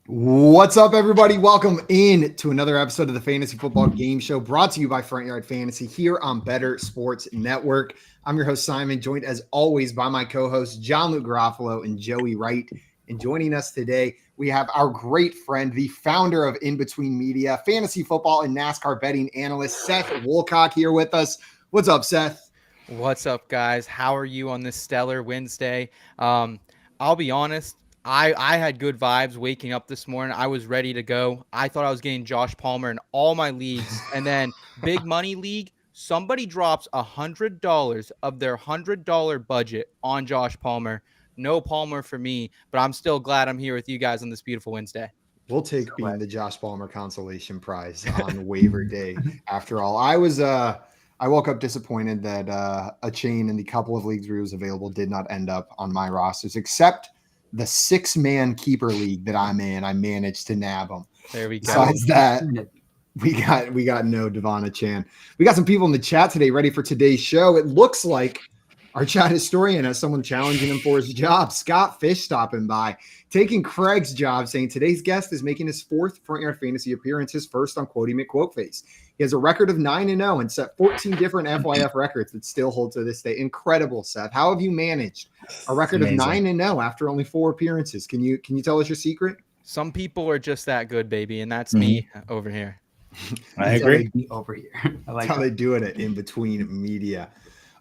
What's up, everybody? Welcome in to another episode of the Fantasy Football Game Show, brought to you by Front Yard Fantasy here on Better Sports Network. I'm your host, Simon, joined as always by my co-hosts, John Luke Garofalo and Joey Wright. And joining us today, we have our great friend, the founder of In Between Media, fantasy football and NASCAR betting analyst, Seth Woolcock, here with us. What's up, Seth? What's up, guys? How are you on this stellar Wednesday? I'll be honest. I had good vibes waking up this morning. I was ready to go. I thought I was getting Josh Palmer in all my leagues. And then big money league, somebody drops $100 of their $100 budget on Josh Palmer. No Palmer for me, but I'm still glad I'm here with you guys on this beautiful Wednesday. We'll take being the Josh Palmer consolation prize on waiver day. After all, I woke up disappointed that a chain in the couple of leagues where he was available did not end up on my rosters, except the 6-man keeper league that I'm in. I managed to nab him. There we go. Besides that, we got no Devon Chan. We got some people in the chat today ready for today's show. It looks like our chat historian has someone challenging him for his job. Scott Fish stopping by, taking Craig's job, saying today's guest is making his 4th Front Yard Fantasy appearance, his first on Quotey McQuoteFace. He has a record of 9-0 and set 14 different FYF records that still hold to this day. Incredible, Seth. How have you managed a record of 9-0 after only 4 appearances? Can you tell us your secret? Some people are just that good, baby, and that's me over here. I agree. Over here. I That's how they do it at In Between Media.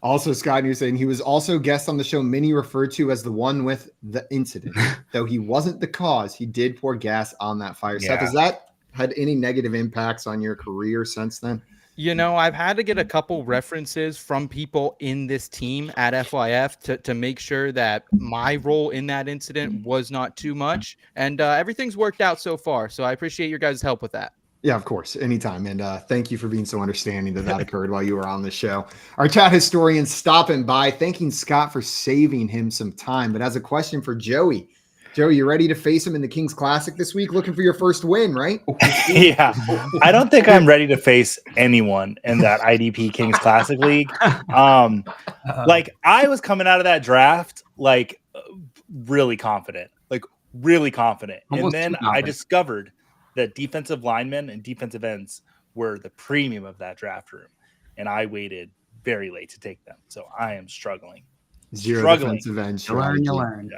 Also, Scott, you're saying he was also a guest on the show Minnie referred to as the one with the incident. Though he wasn't the cause, he did pour gas on that fire. Yeah. Seth, has that had any negative impacts on your career since then? You know, I've had to get a couple references from people in this team at FYF to make sure that my role in that incident was not too much. And everything's worked out so far. So I appreciate your guys' help with that. Yeah, of course. Anytime. And thank you for being so understanding that occurred while you were on the show. Our chat historian stopping by, thanking Scott for saving him some time, but has a question for Joey. Joey, you ready to face him in the Kings Classic this week? Looking for your first win, right? Yeah. I don't think I'm ready to face anyone in that IDP Kings Classic League. Like, I was coming out of that draft, like, really confident. And then I discovered that defensive linemen and defensive ends were the premium of that draft room. And I waited very late to take them. So I am struggling. Defensive end. You learn.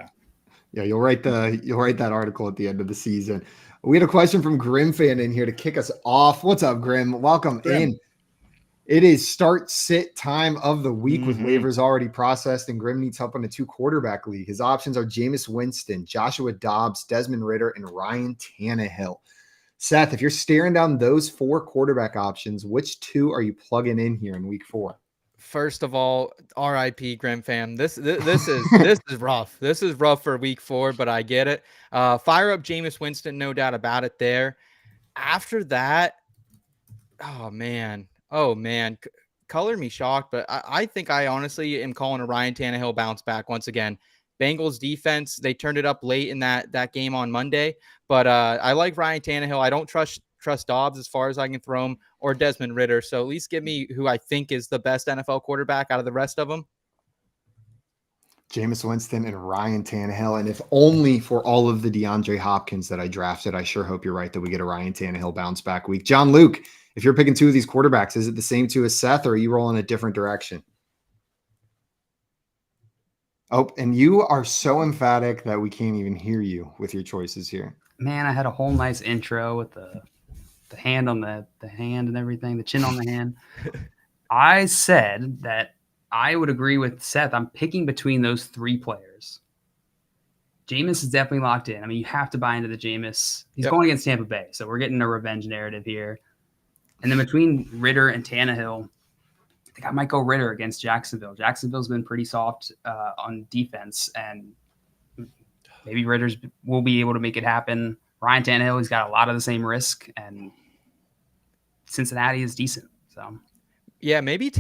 Yeah, you'll write that article at the end of the season. We had a question from Grim fan in here to kick us off. What's up, Grim? Welcome in. It is start sit time of the week with waivers already processed, and Grim needs help in a 2-quarterback league. His options are Jameis Winston, Joshua Dobbs, Desmond Ridder, and Ryan Tannehill. Seth, if you're staring down those 4 quarterback options, which 2 are you plugging in here in week 4? First of all, RIP Grim fam. This is rough. This is rough for week 4, but I get it. Fire up Jameis Winston, no doubt about it there. After that, oh man, color me shocked, but I think I honestly am calling a Ryan Tannehill bounce back once again. Bengals defense, they turned it up late in that game on Monday, but I like Ryan Tannehill. I don't trust Dobbs as far as I can throw him, or Desmond Ridder. So at least give me who I think is the best NFL quarterback out of the rest of them. Jameis Winston and Ryan Tannehill. And if only for all of the DeAndre Hopkins that I drafted, I sure hope you're right that we get a Ryan Tannehill bounce back week. John Luke, if you're picking 2 of these quarterbacks, is it the same 2 as Seth, or are you rolling a different direction? Oh, and you are so emphatic that we can't even hear you with your choices here. Man, I had a whole nice intro with the hand on the hand and everything, the chin on the hand. I said that I would agree with Seth. I'm picking between those 3 players. Jameis is definitely locked in. I mean, you have to buy into the Jameis. He's going against Tampa Bay, so we're getting a revenge narrative here. And then between Ridder and Tannehill, I think I might go Ridder against Jacksonville. Jacksonville's been pretty soft on defense, and maybe Ridder's will be able to make it happen. Ryan Tannehill, he's got a lot of the same risk, and Cincinnati is decent. So, yeah, maybe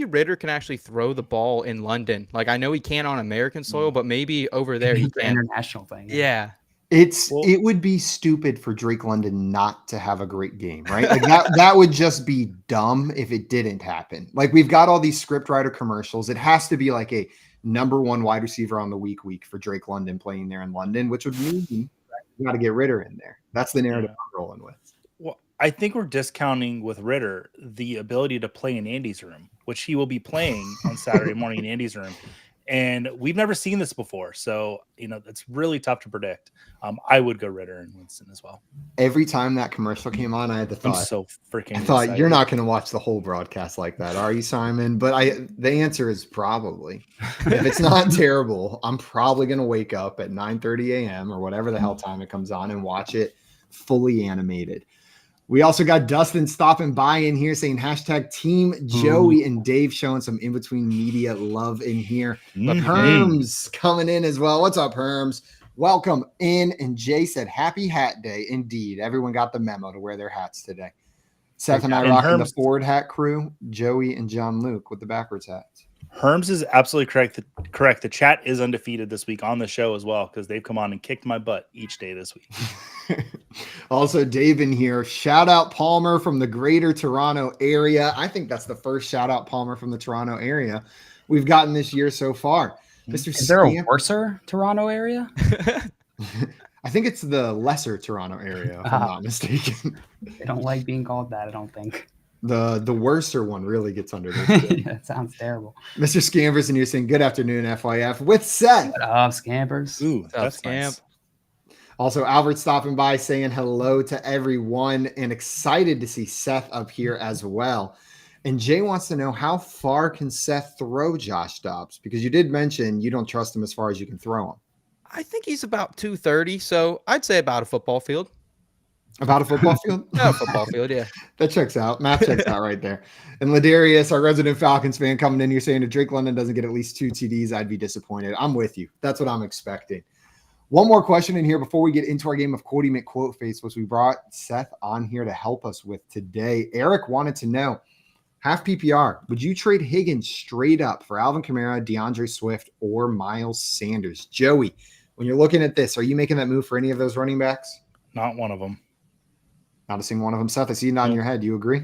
Ridder can actually throw the ball in London. Like, I know he can on American soil, but maybe over there he can. International thing. Yeah. It would be stupid for Drake London not to have a great game, right? Like that would just be dumb if it didn't happen. Like, we've got all these script writer commercials. It has to be like a number 1 wide receiver on the week for Drake London playing there in London, which would mean You got to get Ritter in there. That's the narrative I'm rolling with. Well, I think we're discounting with Ritter the ability to play in Andy's room, which he will be playing on Saturday morning in Andy's room. And we've never seen this before. So, it's really tough to predict. I would go Ritter and Winston as well. Every time that commercial came on, I had the thought, I'm so freaking excited. You're not going to watch the whole broadcast like that, are you, Simon? But the answer is probably. If it's not terrible, I'm probably going to wake up at 9:30 a.m. or whatever the hell time it comes on and watch it fully animated. We also got Dustin stopping by in here saying hashtag Team Joey and Dave showing some in-between media love in here. But Herms coming in as well. What's up, Herms? Welcome in. And Jay said, happy hat day. Indeed. Everyone got the memo to wear their hats today. Seth and I rocking the Ford hat crew. Joey and John Luke with the backwards hats. Herms is absolutely correct. The chat is undefeated this week on the show as well because they've come on and kicked my butt each day this week. Also, Dave in here. Shout out Palmer from the greater Toronto area. I think that's the first shout out Palmer from the Toronto area we've gotten this year so far. Mr. Is there a worser Toronto area? I think it's the lesser Toronto area, if I'm not mistaken. They don't like being called that, I don't think. The worser one really gets under this. Yeah, it sounds terrible. Mr. Scampers, and you're saying good afternoon, FYF, with Seth. What up, Scampers? Ooh, that's nice. Also, Albert stopping by saying hello to everyone and excited to see Seth up here as well. And Jay wants to know, how far can Seth throw Josh Dobbs? Because you did mention you don't trust him as far as you can throw him. I think he's about 230, so I'd say about a football field. About a football field? No, football field, yeah. That checks out. Math checks out right there. And Ladarius, our resident Falcons fan, coming in here saying if Drake London doesn't get at least 2 TDs, I'd be disappointed. I'm with you. That's what I'm expecting. One more question in here before we get into our game of Quotey McQuoteFace, which we brought Seth on here to help us with today. Eric wanted to know, half PPR, would you trade Higgins straight up for Alvin Kamara, DeAndre Swift, or Miles Sanders? Joey, when you're looking at this, are you making that move for any of those running backs? Not one of them. Not a single one of them. Seth, I see you nodding your head. Do you agree?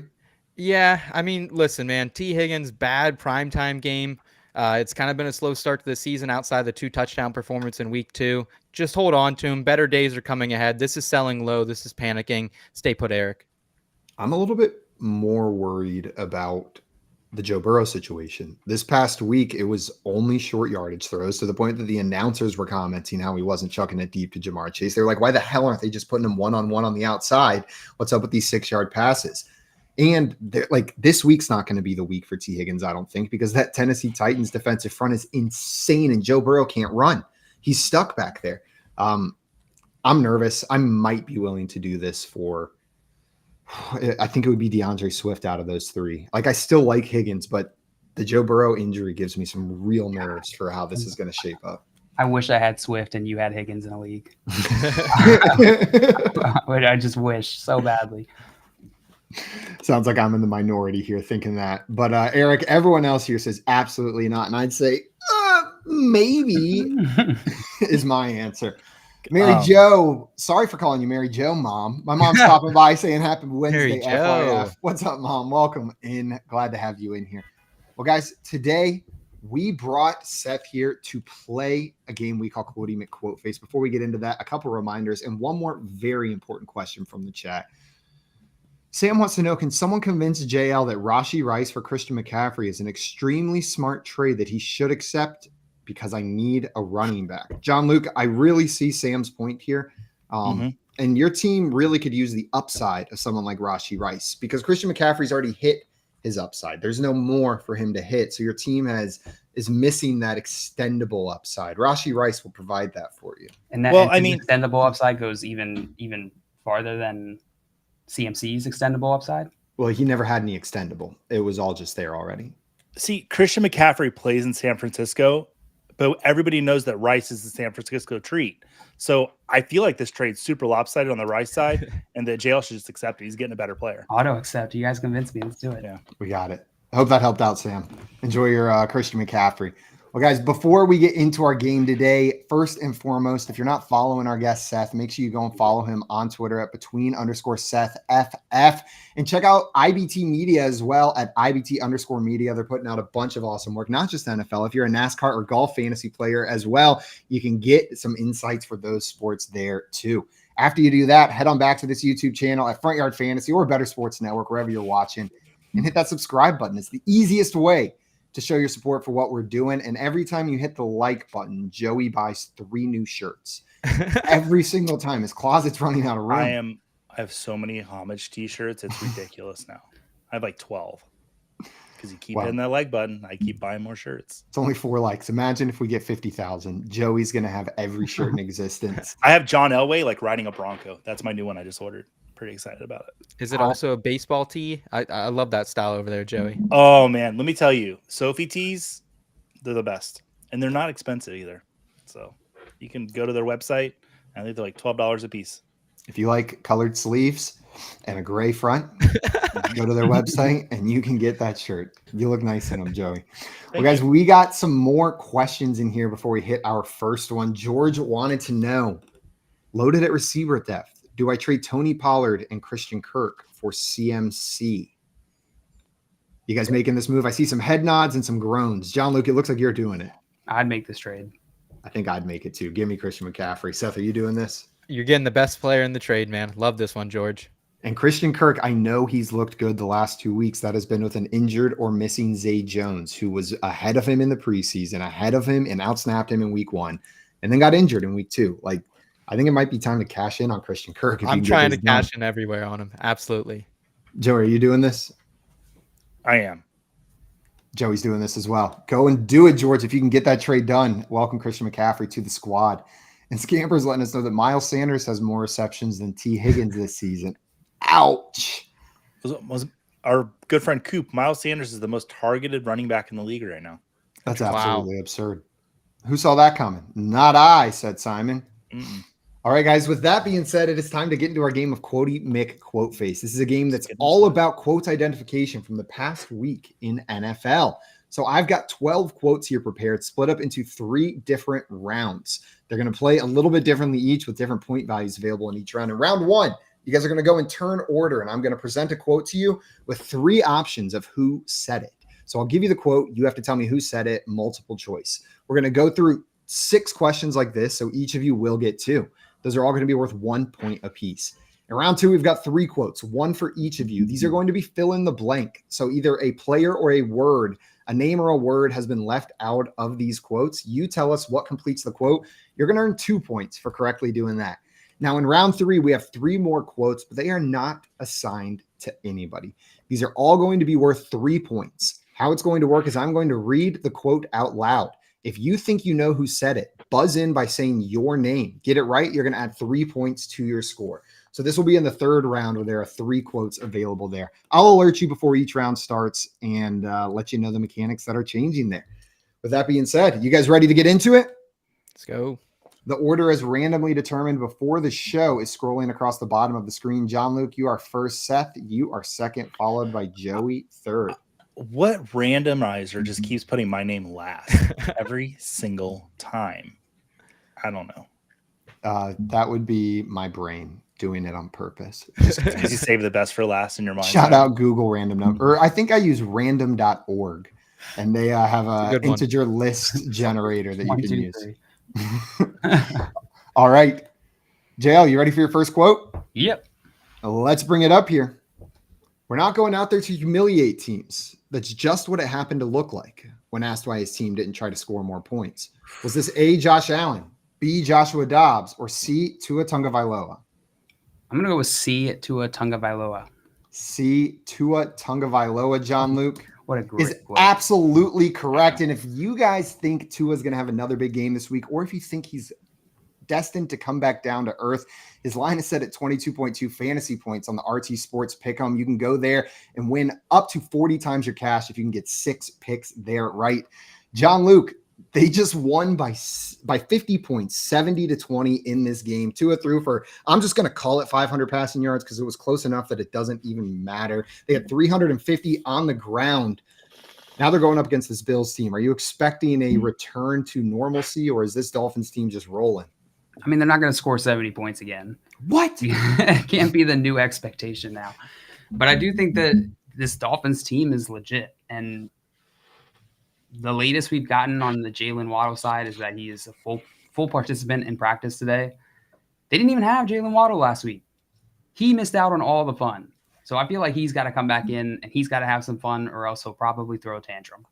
Yeah, I mean, listen, man, T. Higgins, bad primetime game. It's kind of been a slow start to the season outside the 2 touchdown performance in week 2. Just hold on to him. Better days are coming ahead. This is selling low. This is panicking. Stay put, Eric. I'm a little bit more worried about the Joe Burrow situation. This past week, it was only short yardage throws to the point that the announcers were commenting how he wasn't chucking it deep to Jamar Chase. They're like, why the hell aren't they just putting him one-on-one on the outside? What's up with these 6-yard passes? And like, this week's not going to be the week for T. Higgins, I don't think, because that Tennessee Titans defensive front is insane and Joe Burrow can't run. He's stuck back there. I'm nervous. I might be willing to do this for, I think it would be DeAndre Swift out of those 3. Like, I still like Higgins, but the Joe Burrow injury gives me some real nerves for how this is going to shape up. I wish I had Swift and you had Higgins in a league. I just wish so badly. Sounds like I'm in the minority here thinking that. But Eric, everyone else here says absolutely not. And I'd say maybe is my answer. Mary Jo, sorry for calling you Mary Jo, Mom. My mom's stopping by saying happy Wednesday, FYF. What's up, Mom? Welcome in. Glad to have you in here. Well, guys, today we brought Seth here to play a game we call Quotey McQuoteFace. Before we get into that, a couple reminders and one more very important question from the chat. Sam wants to know, can someone convince JL that Rashee Rice for Christian McCaffrey is an extremely smart trade that he should accept because I need a running back? John Luke, I really see Sam's point here. And your team really could use the upside of someone like Rashee Rice because Christian McCaffrey's already hit his upside. There's no more for him to hit. So your team is missing that extendable upside. Rashee Rice will provide that for you. And that extendable upside goes even farther than CMC's extendable upside? Well, he never had any extendable. It was all just there already. See, Christian McCaffrey plays in San Francisco, but everybody knows that Rice is the San Francisco treat. So I feel like this trade's super lopsided on the Rice side, and that JL should just accept it. He's getting a better player. Auto accept. You guys convinced me. Let's do it. Yeah, we got it. I hope that helped out, Sam. Enjoy your Christian McCaffrey. Well, guys, before we get into our game today, first and foremost, if you're not following our guest Seth, make sure you go and follow him on Twitter at between_SethFF, and check out IBT Media as well at IBT_media. They're putting out a bunch of awesome work, not just NFL. If you're a NASCAR or golf fantasy player as well, you can get some insights for those sports there too. After you do that, head on back to this YouTube channel at Front Yard Fantasy or Better Sports Network, wherever you're watching, and hit that subscribe button. It's the easiest way to show your support for what we're doing. And every time you hit the like button, Joey buys 3 new shirts. Every single time. His closet's running out of room. I have so many homage t-shirts. It's ridiculous now. I have like 12. Because you keep hitting that like button, I keep buying more shirts. It's only 4 likes. Imagine if we get 50,000. Joey's going to have every shirt in existence. I have John Elway like riding a Bronco. That's my new one I just ordered. Pretty excited about it. Is it also a baseball tee? I love that style over there, Joey. Oh man, let me tell you, Sophie tees, they're the best, and they're not expensive either. So you can go to their website, and they're like $12 a piece. If you like colored sleeves and a gray front, go to their website and you can get that shirt. You look nice in them, Joey. Well, guys, we got some more questions in here before we hit our first one. George wanted to know, loaded at receiver depth, do I trade Tony Pollard and Christian Kirk for CMC? You guys making this move? I see some head nods and some groans. John Luke, it looks like you're doing it. I'd make this trade. I think I'd make it too. Give me Christian McCaffrey. Seth, are you doing this? You're getting the best player in the trade, man. Love this one, George. And Christian Kirk, I know he's looked good the last 2 weeks. That has been with an injured or missing Zay Jones, who was ahead of him in the preseason, ahead of him and outsnapped him in week 1, and then got injured in week 2. Like, I think it might be time to cash in on Christian Kirk. I'm trying to cash in everywhere on him. Absolutely. Joey, are you doing this? I am. Joey's doing this as well. Go and do it, George. If you can get that trade done, welcome Christian McCaffrey to the squad. And Scamper's letting us know that Miles Sanders has more receptions than T. Higgins this season. Ouch. Was our good friend Coop, Miles Sanders is the most targeted running back in the league right now. That's absolutely absurd. Who saw that coming? Not I, said Simon. Mm-mm. All right, guys, with that being said, it is time to get into our game of Quotey McQuoteFace. This is a game that's all about quotes identification from the past week in NFL. So I've got 12 quotes here prepared, split up into 3 different rounds. They're going to play a little bit differently each with different point values available in each round. In round 1, you guys are going to go in turn order, and I'm going to present a quote to you with 3 options of who said it. So I'll give you the quote. You have to tell me who said it, multiple choice. We're going to go through 6 questions like this, so each of you will get 2. Those are all going to be worth 1 point apiece. In round 2, we've got 3 quotes, 1 for each of you. These are going to be fill in the blank. So either a player or a word, a name or a word has been left out of these quotes. You tell us what completes the quote. You're going to earn 2 points for correctly doing that. Now in round 3, we have 3 more quotes, but they are not assigned to anybody. These are all going to be worth 3 points. How it's going to work is I'm going to read the quote out loud. If you think you know who said it, buzz in by saying your name. Get it right, you're going to add 3 points to your score. So this will be in the 3rd round where there are 3 quotes available there. I'll alert you before each round starts and let you know the mechanics that are changing there. With that being said, you guys ready to get into it? Let's go. The order is randomly determined before the show is scrolling across the bottom of the screen. John Luke, you are first. Seth, you are second, followed by Joey, 3rd. What randomizer just keeps putting my name last every single time? I don't know. That would be my brain doing it on purpose. You save the best for last in your mind. Shout out Google random number. Or I think I use random.org, and they have an integer list generator that you can use. All right. JL, you ready for your first quote? Yep. Let's bring it up here. We're not going out there to humiliate teams. That's just what it happened to look like when asked why his team didn't try to score more points. Was this A, Josh Allen, B, Joshua Dobbs, or C, Tua Tagovailoa? I'm going to go with C, Tua Tagovailoa. C, Tua Tagovailoa, John Luke. What a great is quote. Absolutely correct. And if you guys think Tua is going to have another big game this week, or if you think he's destined to come back down to earth, his line is set at 22.2 fantasy points on the RT Sports Pick'em. You can go there and win up to 40 times your cash if you can get 6 picks there right. John Luke, they just won by 50 points, 70-20 in this game. Tua threw for, I'm just going to call it 500 passing yards because it was close enough that it doesn't even matter. They had 350 on the ground. Now they're going up against this Bills team. Are you expecting a return to normalcy, or is this Dolphins team just rolling? I mean, they're not going to score 70 points again. What? It can't be the new expectation now. But I do think that this Dolphins team is legit. And the latest we've gotten on the Jalen Waddle side is that he is a full participant in practice today. They didn't even have Jalen Waddle last week. He missed out on all the fun. So I feel like he's got to come back in and he's got to have some fun, or else he'll probably throw a tantrum.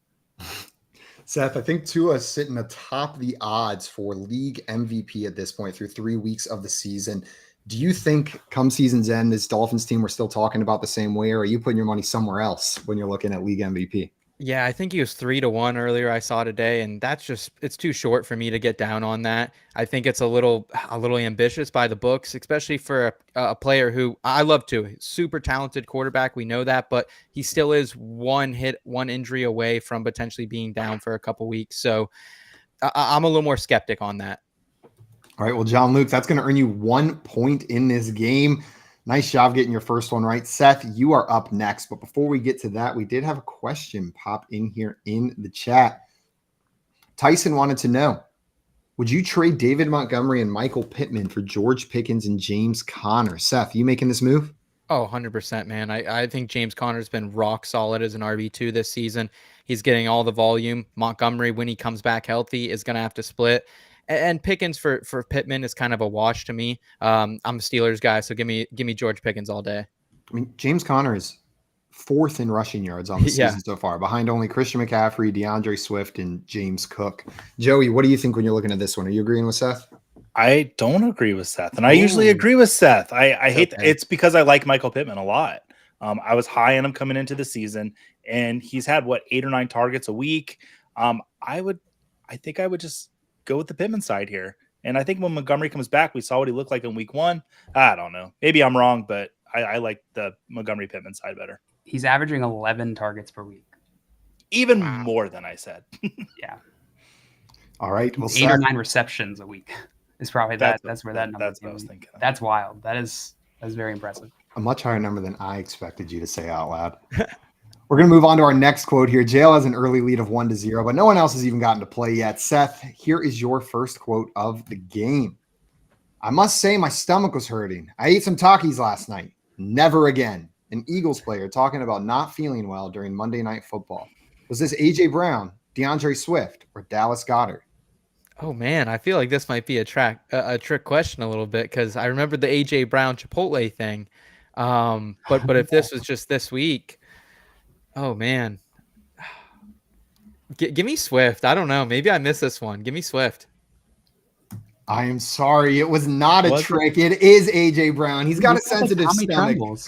Seth, I think Tua's sitting atop the odds for league MVP at this point through 3 weeks of the season. Do you think come season's end, this Dolphins team we're still talking about the same way, or are you putting your money somewhere else when you're looking at league MVP? Yeah, I think he was 3-1 earlier I saw today, and it's too short for me to get down on that. I think it's a little ambitious by the books, especially for a player who I love to. Super talented quarterback, we know that, but he still is one injury away from potentially being down for a couple weeks. So I'm a little more skeptic on that. All right, well, John Luke, that's going to earn you 1 point in this game. Nice job getting your first one right. Seth, you are up next. But before we get to that, we did have a question pop in here in the chat. Tyson wanted to know, would you trade David Montgomery and Michael Pittman for George Pickens and James Conner? Seth, you making this move? Oh, 100%, man. I think James Conner's been rock solid as an RB2 this season. He's getting all the volume. Montgomery, when he comes back healthy, is going to have to split. And Pickens for Pittman is kind of a wash to me. I'm a Steelers guy, so give me George Pickens all day. I mean, James Conner is 4th in rushing yards on the season so far, behind only Christian McCaffrey, DeAndre Swift, and James Cook. Joey, what do you think when you're looking at this one? Are you agreeing with Seth? I don't agree with Seth, and I usually agree with Seth. I hate it's because I like Michael Pittman a lot. I was high on him coming into the season, and he's had 8 or 9 targets a week. I think I would just go with the Pittman side here. And I think when Montgomery comes back, we saw what he looked like in week 1. I don't know. Maybe I'm wrong, but I like the Montgomery Pittman side better. He's averaging 11 targets per week. Even more than I said. Yeah. All right. Well, 8 or 9 receptions a week is probably that's where that number that's what I was thinking. That's wild. That's very impressive. A much higher number than I expected you to say out loud. We're going to move on to our next quote here. Jail has an early lead of 1-0, but no one else has even gotten to play yet. Seth, here is your first quote of the game. I must say my stomach was hurting. I ate some Takis last night. Never again. An Eagles player talking about not feeling well during Monday Night Football. Was this A.J. Brown, DeAndre Swift, or Dallas Goedert? Oh, man, I feel like this might be a trick question a little bit because I remember the A.J. Brown Chipotle thing. But if this was just this week, oh, man. Give me Swift. I don't know. Maybe I missed this one. Give me Swift. I am sorry. It was not a trick. It is A.J. Brown. He's got a sensitive stomach.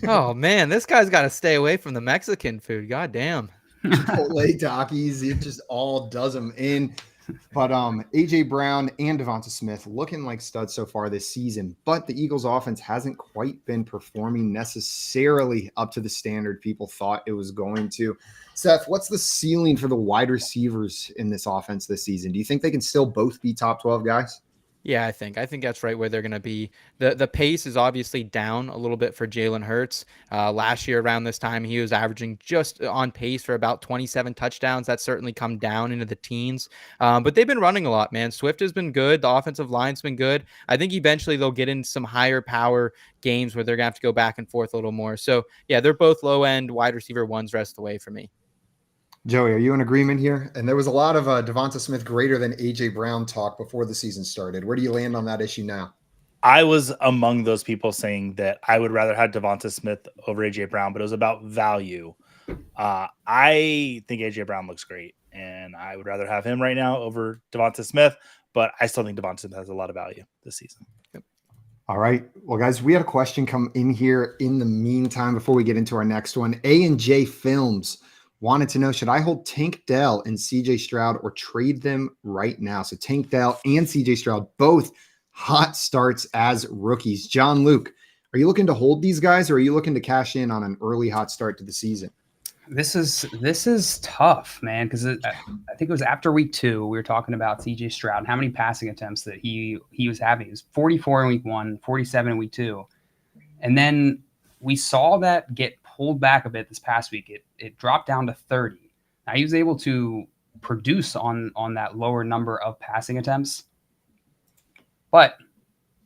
Oh, man. This guy's got to stay away from the Mexican food. God damn. Chipotle Takis. It just all does them in. But A.J. Brown and Devonta Smith looking like studs so far this season. But the Eagles offense hasn't quite been performing necessarily up to the standard people thought it was going to. Seth, what's the ceiling for the wide receivers in this offense this season? Do you think they can still both be top 12 guys? Yeah, I think that's right where they're going to be. The pace is obviously down a little bit for Jalen Hurts. Last year around this time, he was averaging just on pace for about 27 touchdowns. That's certainly come down into the teens. But they've been running a lot, man. Swift has been good. The offensive line's been good. I think eventually they'll get in some higher power games where they're going to have to go back and forth a little more. So, yeah, they're both low-end wide receiver ones rest away for me. Joey, are you in agreement here? And there was a lot of Devonta Smith greater than A.J. Brown talk before the season started. Where do you land on that issue now? I was among those people saying that I would rather have Devonta Smith over A.J. Brown, but it was about value. I think A.J. Brown looks great, and I would rather have him right now over Devonta Smith, but I still think Devonta Smith has a lot of value this season. Yep. All right. Well, guys, we had a question come in here in the meantime before we get into our next one. A&J Films wanted to know, should I hold Tank Dell and CJ Stroud or trade them right now? So Tank Dell and CJ Stroud, both hot starts as rookies. John Luke, are you looking to hold these guys or are you looking to cash in on an early hot start to the season? This is tough, man, because I think it was after week 2, we were talking about CJ Stroud and how many passing attempts that he was having. He was 44 in week 1, 47 in week 2. And then we saw that get pulled back a bit this past week. It dropped down to 30. Now, he was able to produce on that lower number of passing attempts, but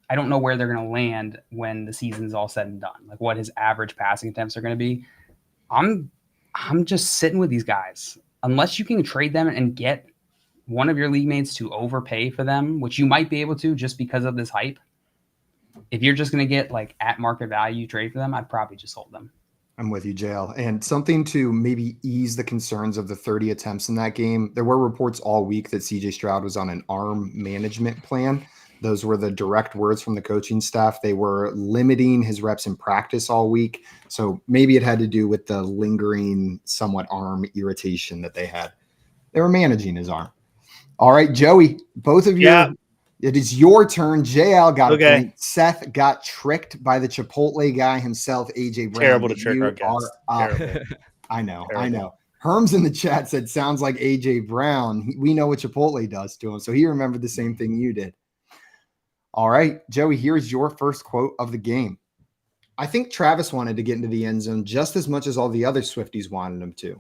I don't know where they're going to land when the season's all said and done. Like what his average passing attempts are going to be. I'm just sitting with these guys. Unless you can trade them and get one of your league mates to overpay for them, which you might be able to just because of this hype. If you're just going to get like at market value trade for them, I'd probably just hold them. I'm with you, JL. And something to maybe ease the concerns of the 30 attempts in that game. There were reports all week that CJ Stroud was on an arm management plan. Those were the direct words from the coaching staff. They were limiting his reps in practice all week. So maybe it had to do with the lingering, somewhat arm irritation that they had. They were managing his arm. All right, Joey, both of you. Yeah. It is your turn. JL got Okay. a point. Seth got tricked by the Chipotle guy himself, AJ Brown. Terrible to But trick you our guests. are up. Terrible. I know. Terrible. Herms in the chat said, sounds like AJ Brown. We know what Chipotle does to him. So he remembered the same thing you did. All right, Joey, here's your first quote of the game. I think Travis wanted to get into the end zone just as much as all the other Swifties wanted him to.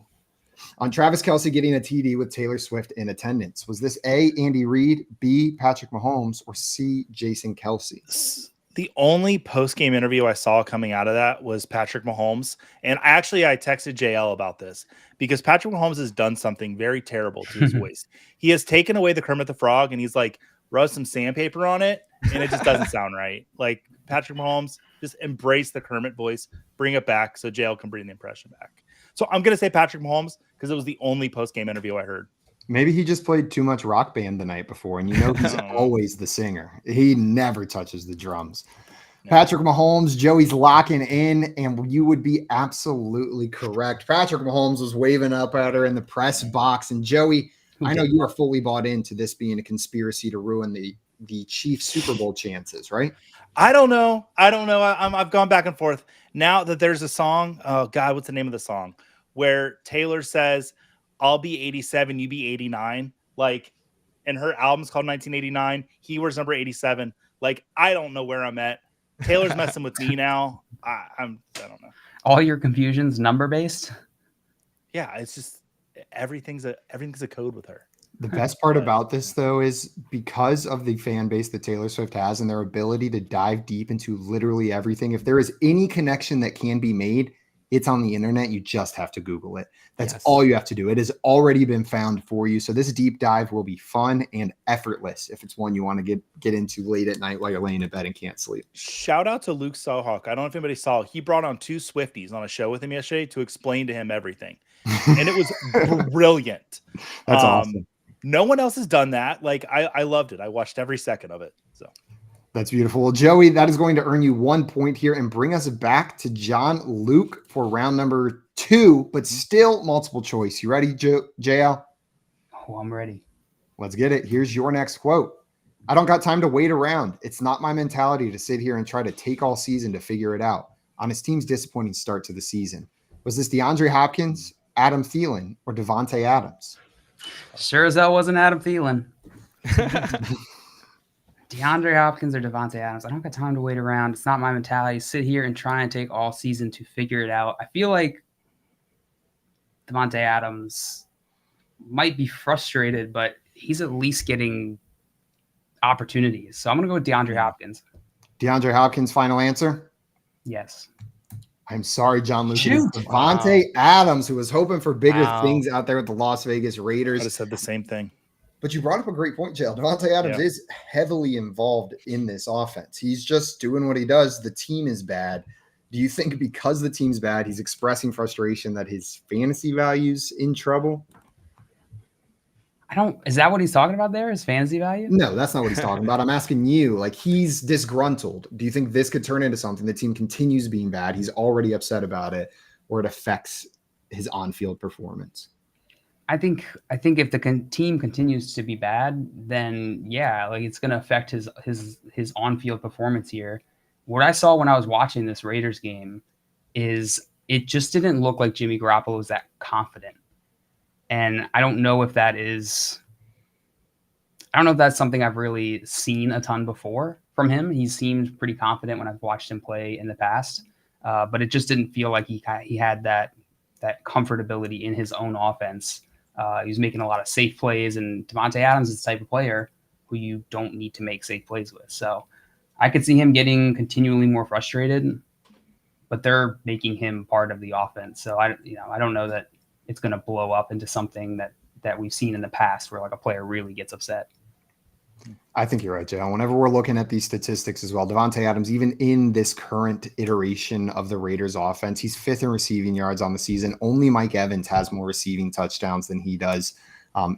On Travis Kelce getting a TD with Taylor Swift in attendance, was this A, Andy Reid, B, Patrick Mahomes, or C, Jason Kelce? The only post-game interview I saw coming out of that was Patrick Mahomes. And I texted JL about this because Patrick Mahomes has done something very terrible to his voice. He has taken away the Kermit the Frog and he's like, rub some sandpaper on it, and it just doesn't sound right. Like Patrick Mahomes, just embrace the Kermit voice, bring it back so JL can bring the impression back. So I'm going to say Patrick Mahomes because it was the only post-game interview I heard. Maybe he just played too much Rock Band the night before, and he's always the singer. He never touches the drums. No. Patrick Mahomes, Joey's locking in, and you would be absolutely correct. Patrick Mahomes was waving up at her in the press box, and Joey, I know you are fully bought into this being a conspiracy to ruin the Chiefs Super Bowl chances, right? I don't know. I've gone back and forth. Now that there's a song, oh God, what's the name of the song? Where Taylor says, I'll be 87, you be 89. Like, and her album's called 1989. He wears number 87. Like, I don't know where I'm at. Taylor's messing with me now. I don't know. All your confusion's number based. Yeah, it's just everything's a code with her. The best part about this, though, is because of the fan base that Taylor Swift has and their ability to dive deep into literally everything. If there is any connection that can be made, it's on the internet. You just have to Google it. That's all you have to do. It has already been found for you. So this deep dive will be fun and effortless if it's one you want to get into late at night while you're laying in bed and can't sleep. Shout out to Luke Sawhawk. I don't know if anybody saw. He brought on 2 Swifties on a show with him yesterday to explain to him everything. And it was brilliant. That's awesome. No one else has done that. Like, I loved it. I watched every second of it. So that's beautiful. Well, Joey, that is going to earn you 1 point here and bring us back to John Luke for round number 2, but still multiple choice. You ready, JL? Oh, I'm ready. Let's get it. Here's your next quote. I don't got time to wait around. It's not my mentality to sit here and try to take all season to figure it out. On his team's disappointing start to the season. Was this DeAndre Hopkins, Adam Thielen, or Devontae Adams? Sure as hell wasn't Adam Thielen. DeAndre Hopkins or Devontae Adams. I don't got time to wait around. It's not my mentality. Sit here and try and take all season to figure it out. I feel like Devontae Adams might be frustrated, but he's at least getting opportunities. So I'm going to go with DeAndre Hopkins. DeAndre Hopkins, final answer? Yes. I'm sorry, John Luke. Devontae Adams, who was hoping for bigger things out there with the Las Vegas Raiders. I just said the same thing. But you brought up a great point, Jill. Devontae Adams is heavily involved in this offense. He's just doing what he does. The team is bad. Do you think because the team's bad, he's expressing frustration that his fantasy value's in trouble? Is that what he's talking about there? His fantasy value? No, that's not what he's talking about. I'm asking you, like, he's disgruntled. Do you think this could turn into something? The team continues being bad. He's already upset about it, or it affects his on-field performance? I think if the team continues to be bad, then like it's going to affect his on-field performance here. What I saw when I was watching this Raiders game is it just didn't look like Jimmy Garoppolo was that confident. And I don't know if that's something I've really seen a ton before from him. He seemed pretty confident when I've watched him play in the past, but it just didn't feel like he had that comfortability in his own offense He was making a lot of safe plays, and Devontae Adams is the type of player who you don't need to make safe plays with. So I could see him getting continually more frustrated, but they're making him part of the offense. So I don't know that it's going to blow up into something that we've seen in the past where like a player really gets upset. I think you're right, Joe. Whenever we're looking at these statistics as well, Devontae Adams, even in this current iteration of the Raiders offense, he's 5th in receiving yards on the season. Only Mike Evans has more receiving touchdowns than he does.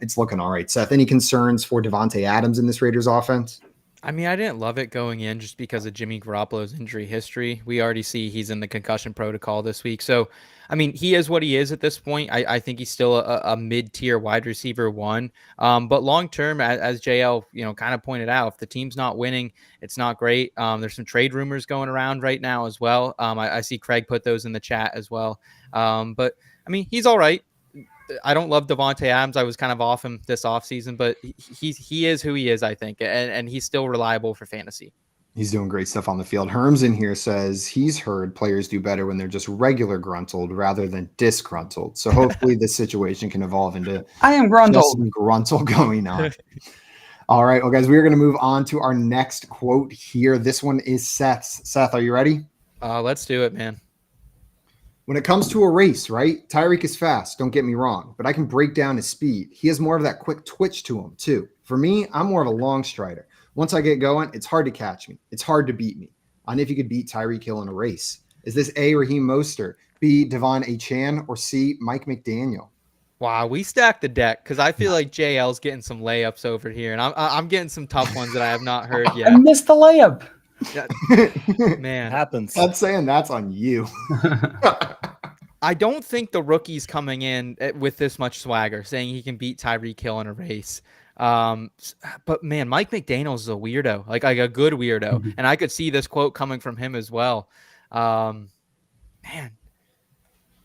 It's looking all right. Seth, any concerns for Devontae Adams in this Raiders offense? I mean, I didn't love it going in just because of Jimmy Garoppolo's injury history. We already see he's in the concussion protocol this week. So, I mean, he is what he is at this point. I think he's still a mid-tier wide receiver 1. But long-term, as JL, kind of pointed out, if the team's not winning, it's not great. There's some trade rumors going around right now as well. I see Craig put those in the chat as well. But, I mean, he's all right. I don't love Devontae Adams. I was kind of off him this offseason, but he is who he is, I think, and he's still reliable for fantasy. He's doing great stuff on the field. Herms in here says he's heard players do better when they're just regular gruntled rather than disgruntled. So hopefully this situation can evolve into I am gruntled. some gruntle going on. All right, well, guys, we're going to move on to our next quote here. This one is Seth's. Seth, are you ready? Let's do it, man. When it comes to a race, right? Tyreek is fast, don't get me wrong, but I can break down his speed. He has more of that quick twitch to him, too. For me, I'm more of a long strider. Once I get going, it's hard to catch me. It's hard to beat me. On if you could beat Tyreek Hill in a race. Is this A, Raheem Mostert, B, Devon Achane, or C, Mike McDaniel? Wow, we stacked the deck because I feel like JL's getting some layups over here, and I'm getting some tough ones that I have not heard yet. I missed the layup. Man, It happens. I'm saying that's on you. I don't think the rookie's coming in with this much swagger, saying he can beat Tyreek Hill in a race. But man, Mike McDaniel's a weirdo, like a good weirdo, and I could see this quote coming from him as well. Man,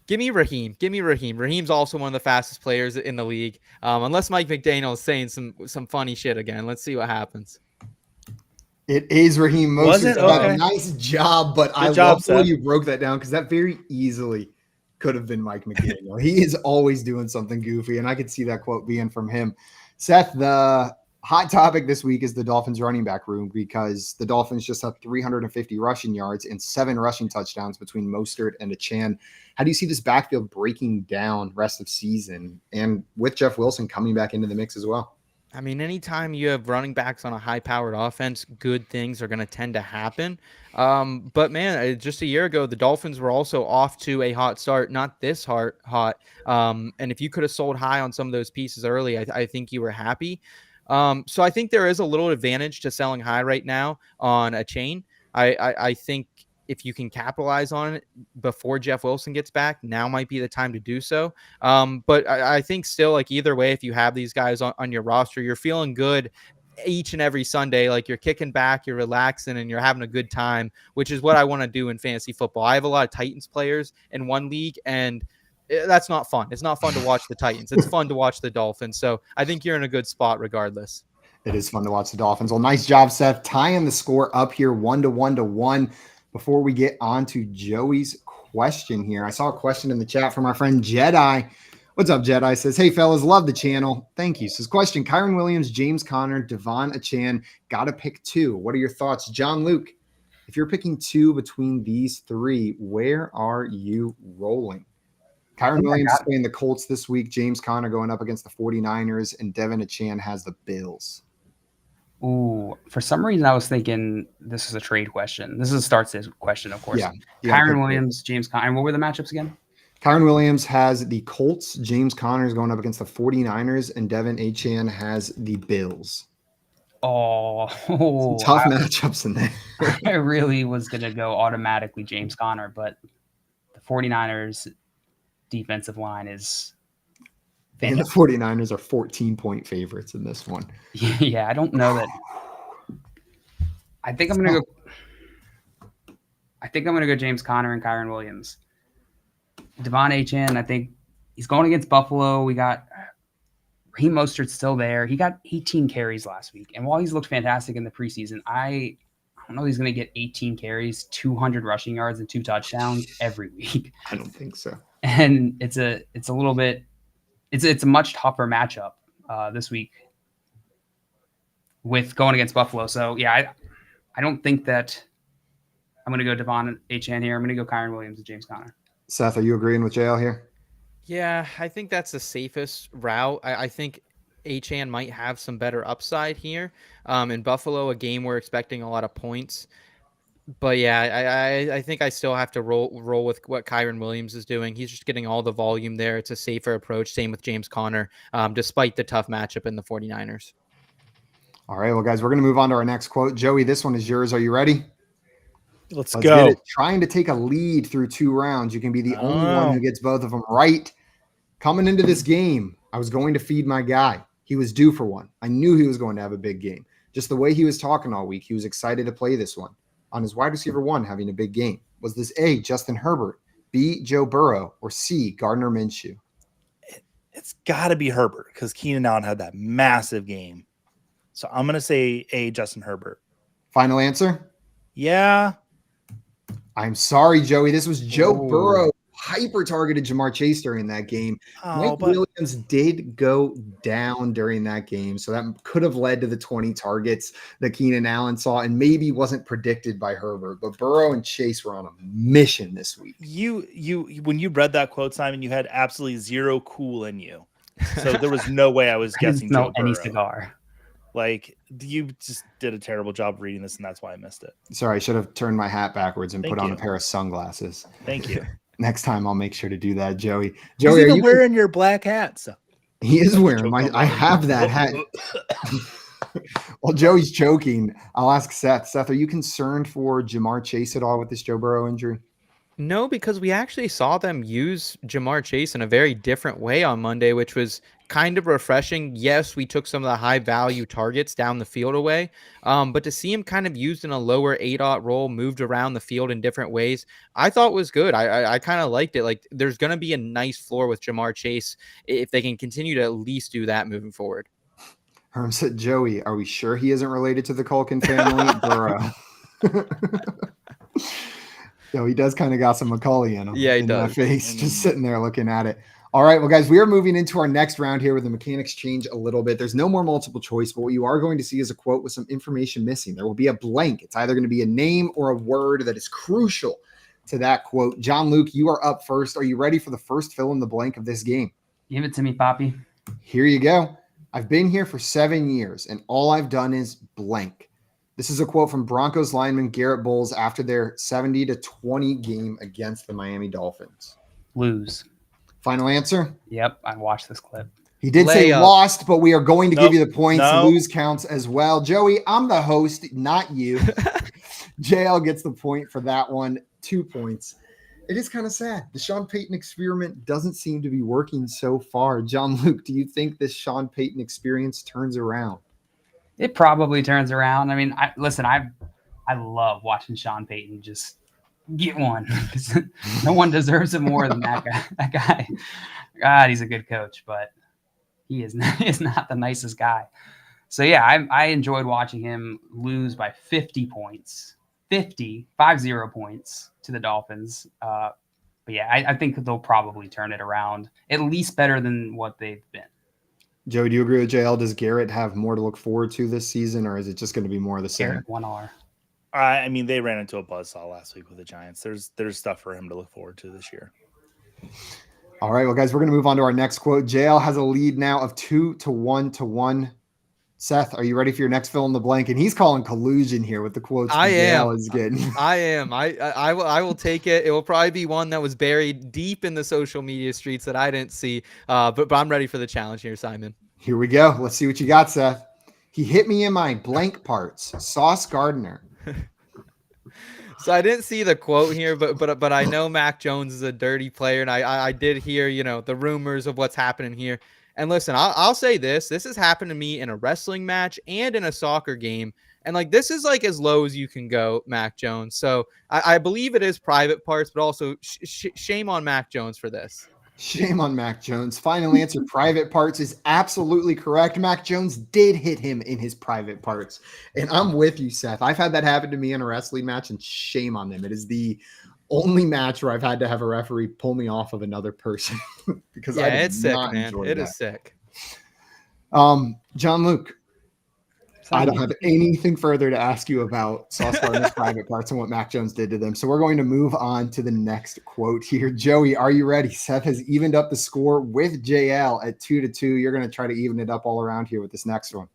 give me Raheem. Raheem's also one of the fastest players in the league. Unless Mike McDaniel is saying some funny shit again. Let's see what happens. It is Raheem Mostert. Was it? Okay. Nice job, but I love the way you broke that down because that very easily could have been Mike McDaniel. He is always doing something goofy, and I could see that quote being from him. Seth, the hot topic this week is the Dolphins running back room because the Dolphins just have 350 rushing yards and 7 rushing touchdowns between Mostert and Achane. How do you see this backfield breaking down rest of season and with Jeff Wilson coming back into the mix as well? I mean, anytime you have running backs on a high-powered offense, good things are going to tend to happen. But, man, just a year ago, the Dolphins were also off to a hot start, not this hot. And if you could have sold high on some of those pieces early, I think you were happy. So I think there is a little advantage to selling high right now on Achane. I think if you can capitalize on it before Jeff Wilson gets back, now might be the time to do so. But I think still, like, either way, if you have these guys on your roster, you're feeling good each and every Sunday. Like, you're kicking back, you're relaxing, and you're having a good time, which is what I want to do in fantasy football. I have a lot of Titans players in one league, and that's not fun. It's not fun to watch the Titans. It's fun to watch the Dolphins. So I think you're in a good spot regardless. It is fun to watch the Dolphins. Well, nice job, Seth, tying the score up here 1-1. Before we get on to Joey's question here, I saw a question in the chat from our friend Jedi. What's up, Jedi? Says, hey, fellas, love the channel. Thank you. Says, question, Kyren Williams, James Conner, Devon Achane, got to pick 2. What are your thoughts? John Luke, if you're picking 2 between these 3, where are you rolling? Kyren Williams is playing the Colts this week, James Conner going up against the 49ers, and Devon Achane has the Bills. Ooh, for some reason I was thinking this is a trade question. This is a starts question, of course. Yeah. Kyren Williams, James Conner. And what were the matchups again? Kyren Williams has the Colts. James Conner is going up against the 49ers, and Devon Achane has the Bills. Oh, tough matchups in there. I really was going to go automatically James Conner, but the 49ers defensive line is and the 49ers are 14-point favorites in this one. Yeah, I don't know that. I think I'm going to go James Conner and Kyren Williams. Devon Achane, I think he's going against Buffalo. We got Raheem Mostert's still there. He got 18 carries last week. And while he's looked fantastic in the preseason, I don't know he's going to get 18 carries, 200 rushing yards, and 2 touchdowns every week. I don't think so. And it's a little bit it's a much tougher matchup this week with going against Buffalo. So yeah, I don't think that I'm going to go Devon Achane here. I'm going to go Kyron Williams and James Conner. Seth, are you agreeing with JL here? Yeah, I think that's the safest route. I think Achane might have some better upside here. In Buffalo, a game we're expecting a lot of points. But yeah, I think I still have to roll with what Kyron Williams is doing. He's just getting all the volume there. It's a safer approach. Same with James Conner, despite the tough matchup in the 49ers. All right, well, guys, we're going to move on to our next quote. Joey, this one is yours. Are you ready? Let's Get go. it. Trying to take a lead through 2 rounds. You can be the only one who gets both of them right. Coming into this game, I was going to feed my guy. He was due for one. I knew he was going to have a big game. Just the way he was talking all week, he was excited to play this one. On his wide receiver 1 having a big game. Was this A, Justin Herbert, B, Joe Burrow, or C, Gardner Minshew? It's got to be Herbert because Keenan Allen had that massive game. So I'm going to say A, Justin Herbert. Final answer? Yeah. I'm sorry, Joey. This was Joe Burrow. Hyper-targeted Jamar Chase during that game. Mike Williams did go down during that game, so that could have led to the 20 targets that Keenan Allen saw and maybe wasn't predicted by Herbert. But Burrow and Chase were on a mission this week. When you read that quote, Simon, you had absolutely zero cool in you. So there was no way I was guessing Joe Burrow. Any cigar. Like, you just did a terrible job reading this, and that's why I missed it. Sorry, I should have turned my hat backwards and put on a pair of sunglasses. Thank you. Next time I'll make sure to do that, Joey. Joey, are you wearing your black hat? So. He is wearing I have that hat. While Joey's choking, I'll ask Seth. Seth, are you concerned for Jamar Chase at all with this Joe Burrow injury? No, because we actually saw them use Jamar Chase in a very different way on Monday, which was kind of refreshing. Yes, we took some of the high value targets down the field away, but to see him kind of used in a lower ADOT role, moved around the field in different ways, I thought was good. I kind of liked it. Like, there's going to be a nice floor with Jamar Chase if they can continue to at least do that moving forward. Herm said, Joey, are we sure he isn't related to the Culkin family? Burrow. So he does kind of got some Macaulay in him. Yeah, he does. Face, just sitting there looking at it. All right, well, guys, we are moving into our next round here where the mechanics change a little bit. There's no more multiple choice, but what you are going to see is a quote with some information missing. There will be a blank. It's either going to be a name or a word that is crucial to that quote. John Luke, you are up first. Are you ready for the first fill in the blank of this game? Give it to me, Poppy. Here you go. I've been here for 7 years, and all I've done is blank. This is a quote from Broncos lineman Garrett Bowles after their 70-20 game against the Miami Dolphins. Lose. Final answer? Yep, I watched this clip. He did say lost, but we are going to give you the points. Lose counts as well. Joey, I'm the host, not you. JL gets the point for that one. 2 points. It is kind of sad. The Sean Payton experiment doesn't seem to be working so far. John Luke, do you think this Sean Payton experience turns around? It probably turns around. I mean, I love watching Sean Payton just get one. No one deserves it more than that guy. That guy, God, he's a good coach, but he is not the nicest guy. So yeah, I enjoyed watching him lose by 50 points, 50 points to the Dolphins. But yeah, I think they'll probably turn it around, at least better than what they've been. Joe, do you agree with JL? Does Garrett have more to look forward to this season, or is it just going to be more of the same? Garrett, 1R. I mean, they ran into a buzzsaw last week with the Giants. There's stuff for him to look forward to this year. All right, well, guys, we're going to move on to our next quote. JL has a lead now of 2-1. Seth, are you ready for your next fill in the blank? And he's calling collusion here with the quotes JL is getting. I am. I will take it. It will probably be one that was buried deep in the social media streets that I didn't see. But I'm ready for the challenge here, Simon. Here we go. Let's see what you got, Seth. He hit me in my blank parts. Sauce Gardner. So I didn't see the quote here, but I know Mac Jones is a dirty player, and I did hear the rumors of what's happening here. And listen, I'll say this has happened to me in a wrestling match and in a soccer game. And like, this is like as low as you can go, Mac Jones. So I believe it is private parts, but also shame on Mac Jones for this. Shame on Mac Jones. Final answer, private parts, is absolutely correct. Mac Jones did hit him in his private parts. And I'm with you, Seth. I've had that happen to me in a wrestling match, and shame on them. It is the only match where I've had to have a referee pull me off of another person because I Yeah, did it's sick, not man. enjoy It that. is sick. John Luke, I don't have anything further to ask you about Sauce Gardner's private parts and what Mac Jones did to them. So we're going to move on to the next quote here. Joey, are you ready? Seth has evened up the score with JL at 2-2. You're going to try to even it up all around here with this next one.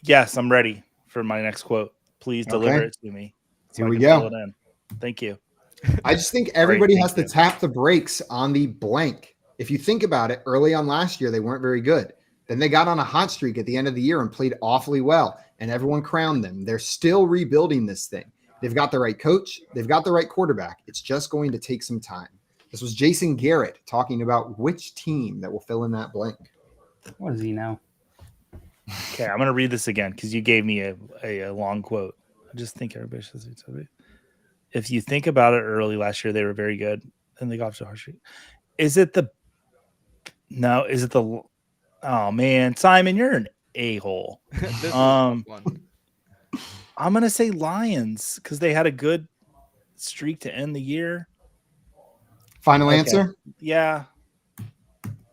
Yes, I'm ready for my next quote. Please deliver it to me. So Here I we can go. fill it in. Thank you. I just think everybody Great, has to tap the brakes on the blank. If you think about it, early on last year, they weren't very good. Then they got on a hot streak at the end of the year and played awfully well, and everyone crowned them. They're still rebuilding this thing. They've got the right coach. They've got the right quarterback. It's just going to take some time. This was Jason Garrett talking about which team that will fill in that blank. What does he know? Okay, I'm going to read this again because you gave me a long quote. I just think everybody should see it. If you think about it, early last year, they were very good, and they got off to a hard streak. Is it the oh man, Simon, you're an a-hole. I'm going to say Lions because they had a good streak to end the year. Final answer? Yeah.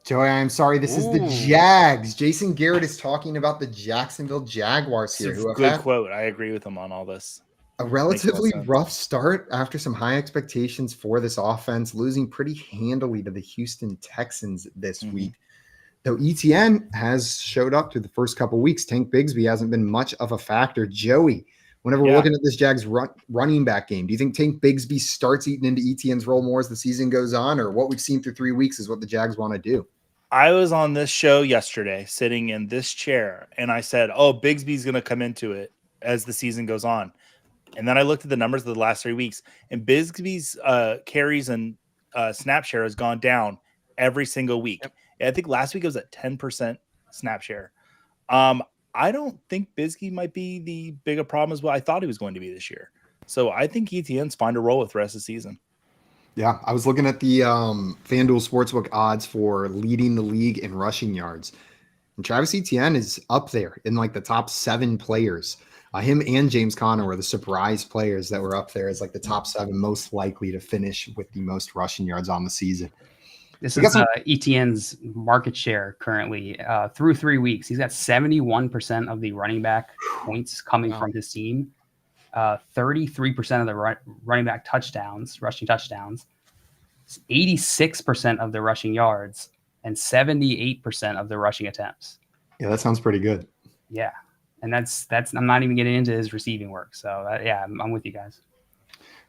Joey, I'm sorry. This is the Jags. Jason Garrett is talking about the Jacksonville Jaguars here. It's a good quote. I agree with him on all this. A relatively rough start after some high expectations for this offense, losing pretty handily to the Houston Texans this week. Though ETN has showed up through the first couple weeks, Tank Bigsby hasn't been much of a factor. Joey, whenever we're looking at this Jags running back game, do you think Tank Bigsby starts eating into ETN's role more as the season goes on, or what we've seen through 3 weeks is what the Jags want to do? I was on this show yesterday, sitting in this chair, and I said, oh, Bigsby's going to come into it as the season goes on. And then I looked at the numbers of the last 3 weeks, and Bigsby's carries and snap share has gone down every single week. Yep. I think last week it was at 10% snap share. I don't think Bigsby might be the bigger problem as well. I thought he was going to be this year. So I think ETN's fine to roll with the rest of the season. Yeah, I was looking at the FanDuel Sportsbook odds for leading the league in rushing yards. And Travis Etienne is up there in like the top 7 players. Him and James Conner were the surprise players that were up there as like the top 7 most likely to finish with the most rushing yards on the season. This is Etienne's market share currently through 3 weeks. He's got 71% of the running back points coming from his team. 33% of the running back touchdowns, rushing touchdowns, 86% of the rushing yards, and 78% of the rushing attempts. Yeah, that sounds pretty good. Yeah, and that's I'm not even getting into his receiving work. So I'm with you guys.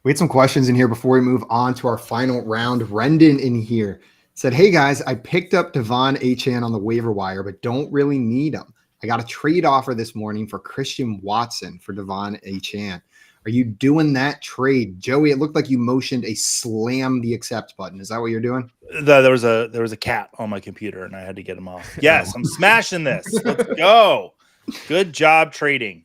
We had some questions in here before we move on to our final round. Rendon in here said, hey guys, I picked up Devon Achane on the waiver wire, but don't really need him. I got a trade offer this morning for Christian Watson for Devon Achane. Are you doing that trade? Joey, it looked like you motioned a slam the accept button. Is that what you're doing? There was a cat on my computer and I had to get him off. Yes, I'm smashing this. Let's go. Good job trading.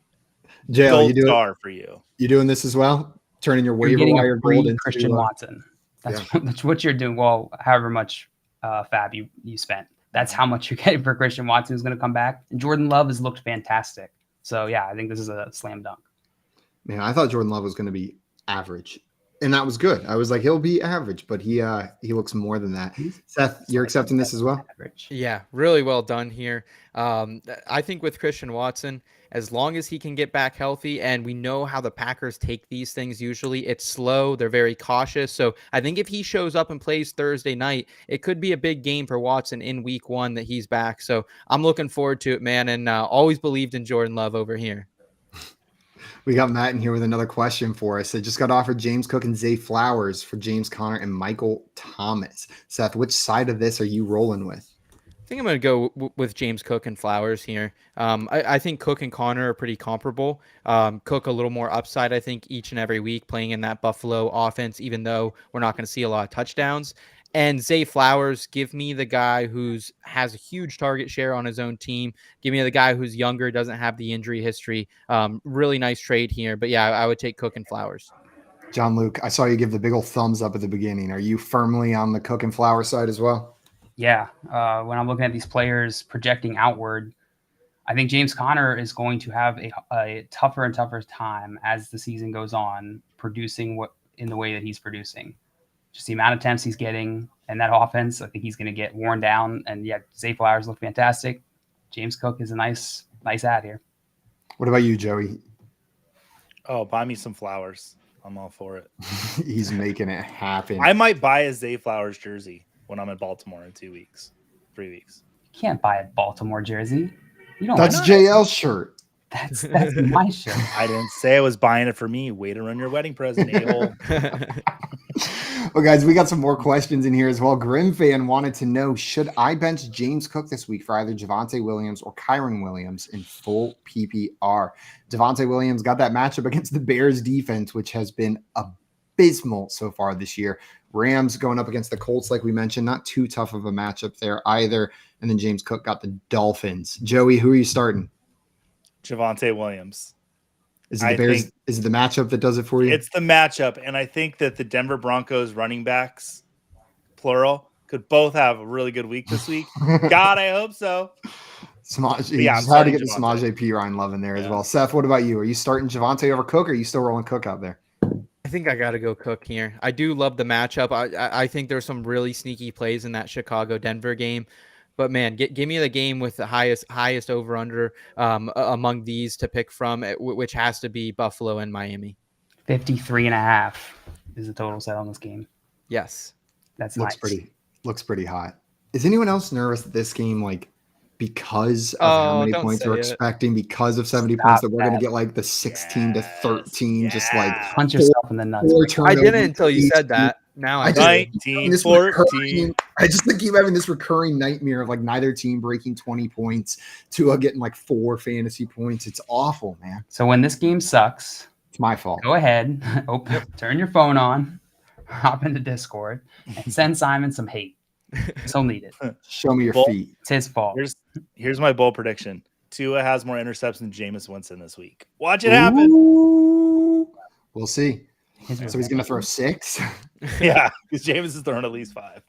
Jail, Gold star for you. You doing this as well? Turning your waiver wire gold into Christian Watson. That's what you're doing. Well, however much fab you spent. That's how much you're getting for Christian Watson, who's going to come back. And Jordan Love has looked fantastic. So, yeah, I think this is a slam dunk. Man, I thought Jordan Love was going to be average. And that was good. I was like, he'll be average, but he looks more than that. Seth, you're accepting this as well? Average. Yeah, really well done here. I think with Christian Watson, as long as he can get back healthy, and we know how the Packers take these things usually, it's slow. They're very cautious. So I think if he shows up and plays Thursday night, it could be a big game for Watson in week 1 that he's back. So I'm looking forward to it, man, and always believed in Jordan Love over here. We got Matt in here with another question for us. I just got offered James Cook and Zay Flowers for James Conner and Michael Thomas. Seth, which side of this are you rolling with? I think I'm going to go with James Cook and Flowers here. I think Cook and Conner are pretty comparable. Cook a little more upside, I think, each and every week playing in that Buffalo offense, even though we're not going to see a lot of touchdowns. And Zay Flowers, give me the guy has a huge target share on his own team. Give me the guy who's younger, doesn't have the injury history. Really nice trade here. But yeah, I would take Cook and Flowers. John Luke, I saw you give the big old thumbs up at the beginning. Are you firmly on the Cook and Flowers side as well? Yeah. When I'm looking at these players projecting outward, I think James Conner is going to have a tougher and tougher time as the season goes on, producing what in the way that he's producing. Just the amount of attempts he's getting and that offense, I think he's going to get worn down. And yeah, Zay Flowers look fantastic. James Cook is a nice ad here. What about you, Joey? Oh, buy me some flowers. I'm all for it. He's making it happen. I might buy a Zay Flowers jersey when I'm in Baltimore in 3 weeks. You can't buy a Baltimore jersey. You don't. That's JL's shirt. That's my shirt. I didn't say I was buying it for me. Way to run your wedding present, a-hole. Well, guys, we got some more questions in here as well. Grim fan wanted to know, should I bench James Cook this week for either Javonte Williams or Kyron Williams in full PPR? Javonte Williams got that matchup against the Bears defense, which has been abysmal so far this year. Rams going up against the Colts, like we mentioned, not too tough of a matchup there either. And then James Cook got the Dolphins. Joey, who are you starting? Javonte Williams. Is it the Bears? Is it the matchup that does it for you? It's the matchup, and I think that the Denver Broncos running backs, plural, could both have a really good week this week. God, I hope so. Just had to get the Samaje Perine love in there as well. Seth, what about you? Are you starting Javonte over Cook, or are you still rolling Cook out there? I think I got to go Cook here. I do love the matchup. I think there's some really sneaky plays in that Chicago-Denver game. But, man, give me the game with the highest over-under among these to pick from, which has to be Buffalo and Miami. 53.5 is the total set on this game. Yes. That's looks nice. Looks pretty hot. Is anyone else nervous that this game, like, because of how many points we're expecting, because of 70 points, that we're going to get like the 16 to 13, just like punch yourself in the nuts. I didn't until you said that. Now I 19, 14. I just keep having this recurring nightmare of like neither team breaking 20 points, Tua getting like 4 fantasy points. It's awful, man. So when this game sucks, it's my fault. Go ahead, turn your phone on, hop into Discord, and send Simon some hate. He'll need it. Show me your feet. It's his fault. Here's my bold prediction. Tua has more interceptions than Jameis Winston this week. Watch it happen. We'll see. So he's going to throw 6? Yeah, because Jameis is throwing at least 5.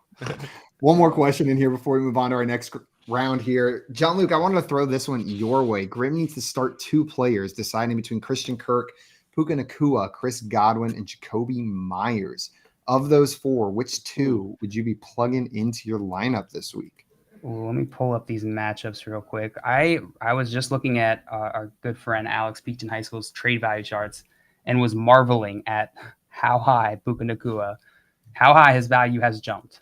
One more question in here before we move on to our next round here. John Luke, I wanted to throw this one your way. Grim needs to start 2 players, deciding between Christian Kirk, Puka Nacua, Chris Godwin, and Jacoby Myers. Of those 4, which 2 would you be plugging into your lineup this week? Ooh, let me pull up these matchups real quick. I was just looking at our good friend Alex Beekton High School's trade value charts and was marveling at how high Puka Nacua, how high his value has jumped.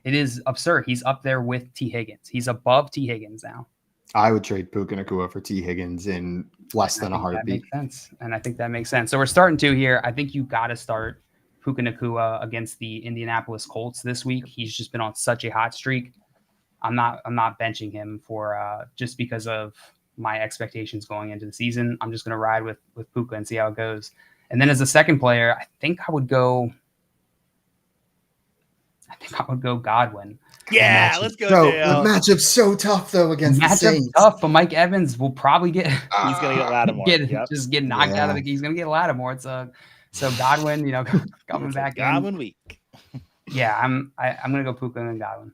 It is absurd. He's up there with T. Higgins. He's above T. Higgins now. I would trade Puka Nacua for T. Higgins in less than a heartbeat. That makes sense. And I think that makes sense. So we're starting 2 here. I think you got to start Puka Nacua against the Indianapolis Colts this week. He's just been on such a hot streak. I'm not benching him for just because of my expectations going into the season. I'm just going to ride with Puka and see how it goes. And then as a second player, I think I would go Godwin. Yeah, let's go. The matchup's so tough though against the Saints. Tough, but Mike Evans will probably get. He's going to get Lattimore. Just get knocked out of the. He's going to get Lattimore. So Godwin, coming back Godwin in. week. Yeah, I'm going to go Puka and Godwin.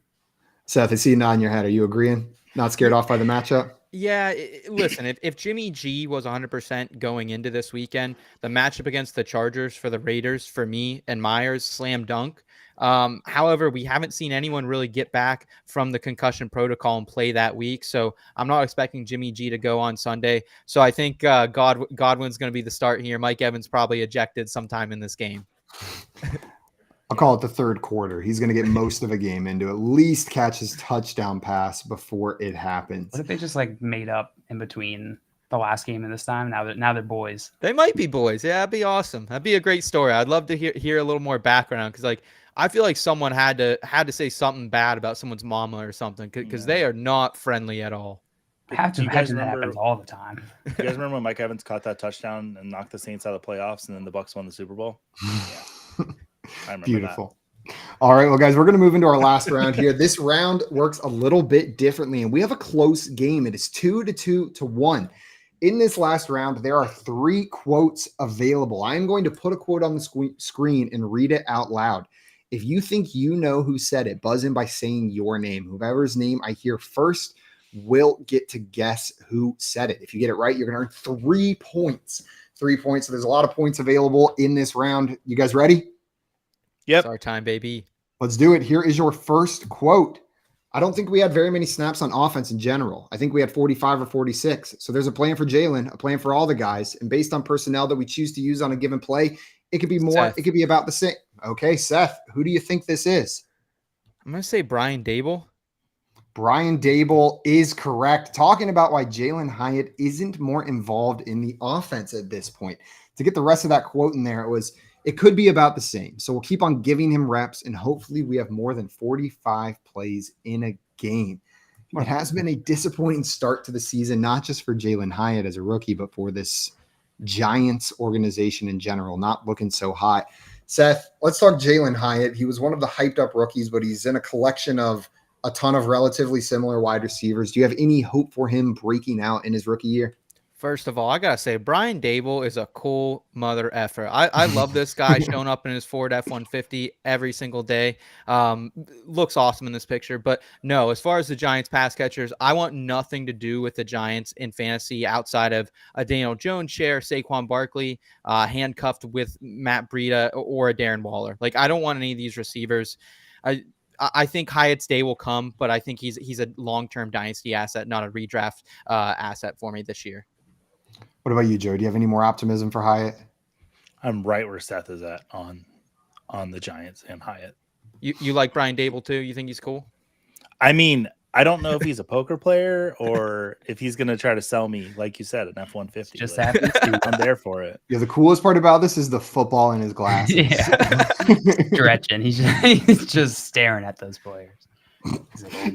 Seth, I see you nodding your head. Are you agreeing? Not scared off by the matchup? Yeah, listen, if Jimmy G was 100% going into this weekend, the matchup against the Chargers for the Raiders, for me and Myers, slam dunk. However, we haven't seen anyone really get back from the concussion protocol and play that week, so I'm not expecting Jimmy G to go on Sunday. So I think Godwin's going to be the start here. Mike Evans probably ejected sometime in this game. I'll call it the third quarter. He's going to get most of a game into at least catch his touchdown pass before it happens. What if they just made up in between the last game and this time? Now they're boys. They might be boys. Yeah, that'd be awesome. That'd be a great story. I'd love to hear a little more background because I feel like someone had to say something bad about someone's mama or something because they are not friendly at all. I have to imagine that happens all the time. You guys remember when Mike Evans caught that touchdown and knocked the Saints out of the playoffs and then the Bucs won the Super Bowl? Yeah. I remember Beautiful. That. All right, well, guys, we're going to move into our last round here. This round works a little bit differently, and we have a close game. It is 2-1. In this last round, there are 3 quotes available. I am going to put a quote on the screen and read it out loud. If you think you know who said it, buzz in by saying your name. Whoever's name I hear first will get to guess who said it. If you get it right, you're going to earn 3 points. 3 points. So there's a lot of points available in this round. You guys ready? Yep. It's our time, baby. Let's do it. Here is your first quote. I don't think we had very many snaps on offense in general. I think we had 45 or 46. So there's a plan for Jalen, a plan for all the guys. And based on personnel that we choose to use on a given play, it could be more. Seth. It could be about the same. Okay, Seth, who do you think this is? I'm going to say Brian Dable. Brian Dable is correct. Talking about why Jalen Hyatt isn't more involved in the offense at this point. To get the rest of that quote in there, it could be about the same. So we'll keep on giving him reps, and hopefully we have more than 45 plays in a game. It has been a disappointing start to the season, not just for Jalen Hyatt as a rookie, but for this Giants organization in general, not looking so hot. Seth, let's talk Jalen Hyatt. He was one of the hyped up rookies, but he's in a collection of a ton of relatively similar wide receivers. Do you have any hope for him breaking out in his rookie year? First of all, I got to say, Brian Dable is a cool mother effer. I love this guy showing up in his Ford F-150 every single day. Looks awesome in this picture. But no, as far as the Giants pass catchers, I want nothing to do with the Giants in fantasy outside of a Daniel Jones share, Saquon Barkley, handcuffed with Matt Breida, or a Darren Waller. Like, I don't want any of these receivers. I think Hyatt's day will come, but I think he's a long-term dynasty asset, not a redraft asset for me this year. What about you, Joe? Do you have any more optimism for Hyatt? I'm right where Seth is at on the Giants and Hyatt. You like Brian Dable too? You think he's cool? I mean, I don't know if he's a poker player or if he's going to try to sell me, like you said, an F-150. Just but happens to. I'm there for it. Yeah, the coolest part about this is the football in his glasses. Yeah. Stretching. He's just staring at those players.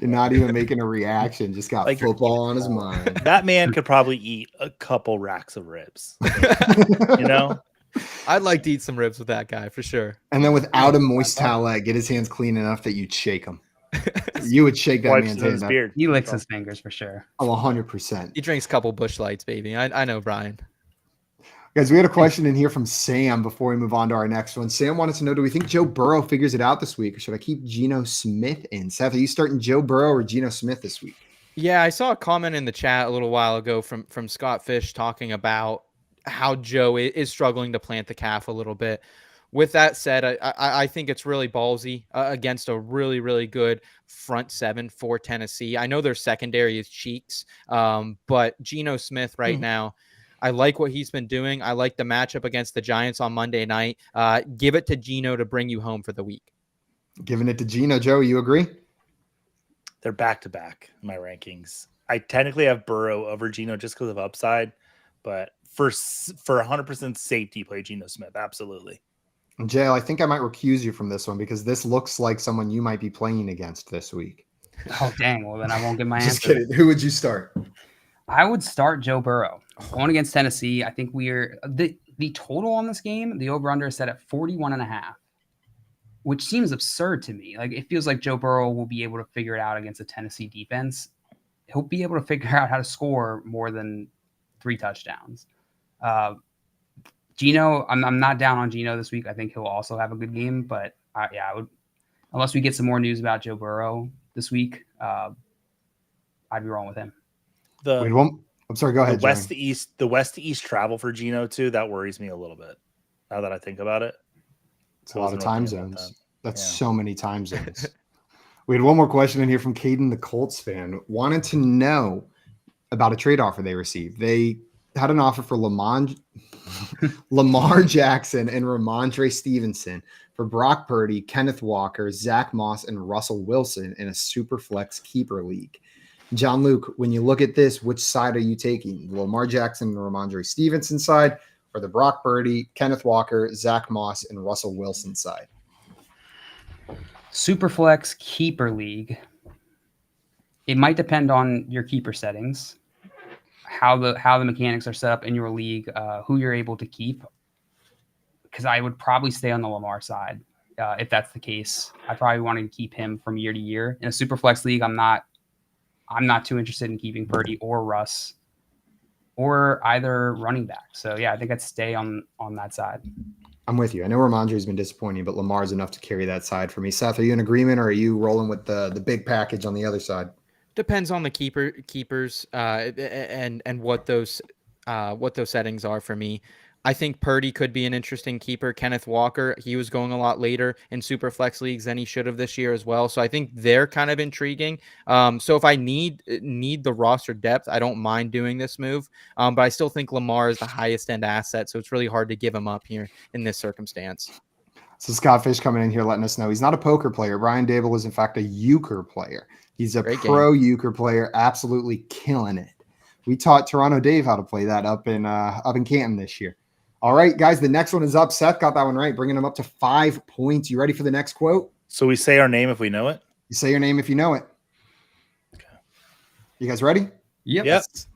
You're not even making a reaction. Just got Like, football on his mind. That man could probably eat a couple racks of ribs. You know? I'd like to eat some ribs with that guy for sure. And then without a moist towelette, get his hands clean enough that you'd shake him. You would shake that Wipes man's his hand. beard. He licks his fingers for sure. Oh, 100%. He drinks a couple Busch Lights, baby. I know Brian. Guys, we had a question in here from Sam before we move on to our next one. Sam wanted to know, do we think Joe Burrow figures it out this week, or should I keep Geno Smith in? Seth, are you starting Joe Burrow or Geno Smith this week? Yeah, I saw a comment in the chat a little while ago from Scott Fish talking about how Joe is struggling to plant the calf a little bit. With that said, I think it's really ballsy against a really, really good front seven for Tennessee. I know their secondary is cheeks, but Geno Smith right now, I like what he's been doing. I like the matchup against the Giants on Monday night. Give it to Geno to bring you home for the week. Giving it to Geno. Joe, you agree? They're back-to-back in my rankings. I technically have Burrow over Geno just because of upside, but for 100% safety, play Geno Smith. Absolutely. Jail, I think I might recuse you from this one because this looks like someone you might be playing against this week. Oh, dang. Well, then I won't get my Just answer. kidding. Who would you start? I would start Joe Burrow. Going against Tennessee, I think we're the total on this game, the over-under is set at 41.5, which seems absurd to me. Like, it feels like Joe Burrow will be able to figure it out against a Tennessee defense. He'll be able to figure out how to score more than 3 touchdowns. Geno, I'm not down on Geno this week. I think he'll also have a good game, but I would, unless we get some more news about Joe Burrow this week, I'd be wrong with him. I'm sorry, go ahead. The west to east travel for Geno too. That worries me a little bit. Now that I think about it, it's a lot of time zones. That's Yeah. so many time zones. We had one more question in here from Caden, the Colts fan, wanted to know about a trade offer they received. They had an offer for Lamar Jackson and Ramondre Stevenson for Brock Purdy, Kenneth Walker, Zach Moss, and Russell Wilson in a super flex keeper league. John Luke, when you look at this, which side are you taking? The Lamar Jackson and Ramondre Stevenson side, or the Brock Purdy, Kenneth Walker, Zach Moss, and Russell Wilson side? Superflex keeper league. It might depend on your keeper settings, how the mechanics are set up in your league, who you're able to keep. Because I would probably stay on the Lamar side if that's the case. I probably want to keep him from year to year. In a Superflex league, I'm not too interested in keeping Purdy or Russ or either running back. So yeah, I think I'd stay on that side. I'm with you. I know Ramondre's been disappointing, but Lamar's enough to carry that side for me. Seth, are you in agreement, or are you rolling with the big package on the other side? Depends on the keepers and what those settings are for me. I think Purdy could be an interesting keeper. Kenneth Walker, he was going a lot later in super flex leagues than he should have this year as well. So I think they're kind of intriguing. So if I need the roster depth, I don't mind doing this move. But I still think Lamar is the highest end asset. So it's really hard to give him up here in this circumstance. So Scott Fish coming in here letting us know he's not a poker player. Brian Dable is in fact a euchre player. He's a pro euchre player, absolutely killing it. We taught Toronto Dave how to play that up in Canton this year. All right, guys, the next one is up. Seth got that one right, bringing him up to 5 points. You ready for the next quote? So we say our name if we know it? You say your name if you know it. Okay. You guys ready? Yep. Yes.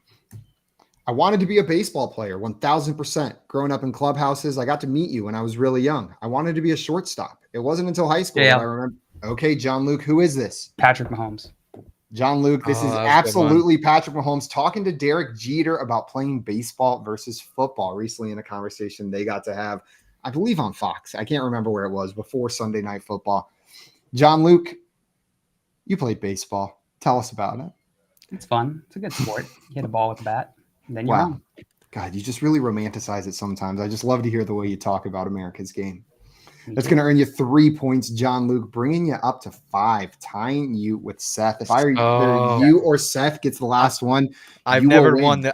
I wanted to be a baseball player, 1,000%. Growing up in clubhouses, I got to meet you when I was really young. I wanted to be a shortstop. It wasn't until high school that I remember. Okay, John Luke, who is this? Patrick Mahomes. John Luke, this is absolutely Patrick Mahomes talking to Derek Jeter about playing baseball versus football recently in a conversation they got to have, I believe, on Fox. I can't remember where it was, before Sunday Night Football. John Luke, you played baseball. Tell us about it. It's fun. It's a good sport. You hit a ball with a bat, and then you're on. God, you just really romanticize it sometimes. I just love to hear the way you talk about America's game. That's going to earn you 3 points, John Luke, bringing you up to 5, tying you with Seth. If either you or Seth gets the last one, I've never won on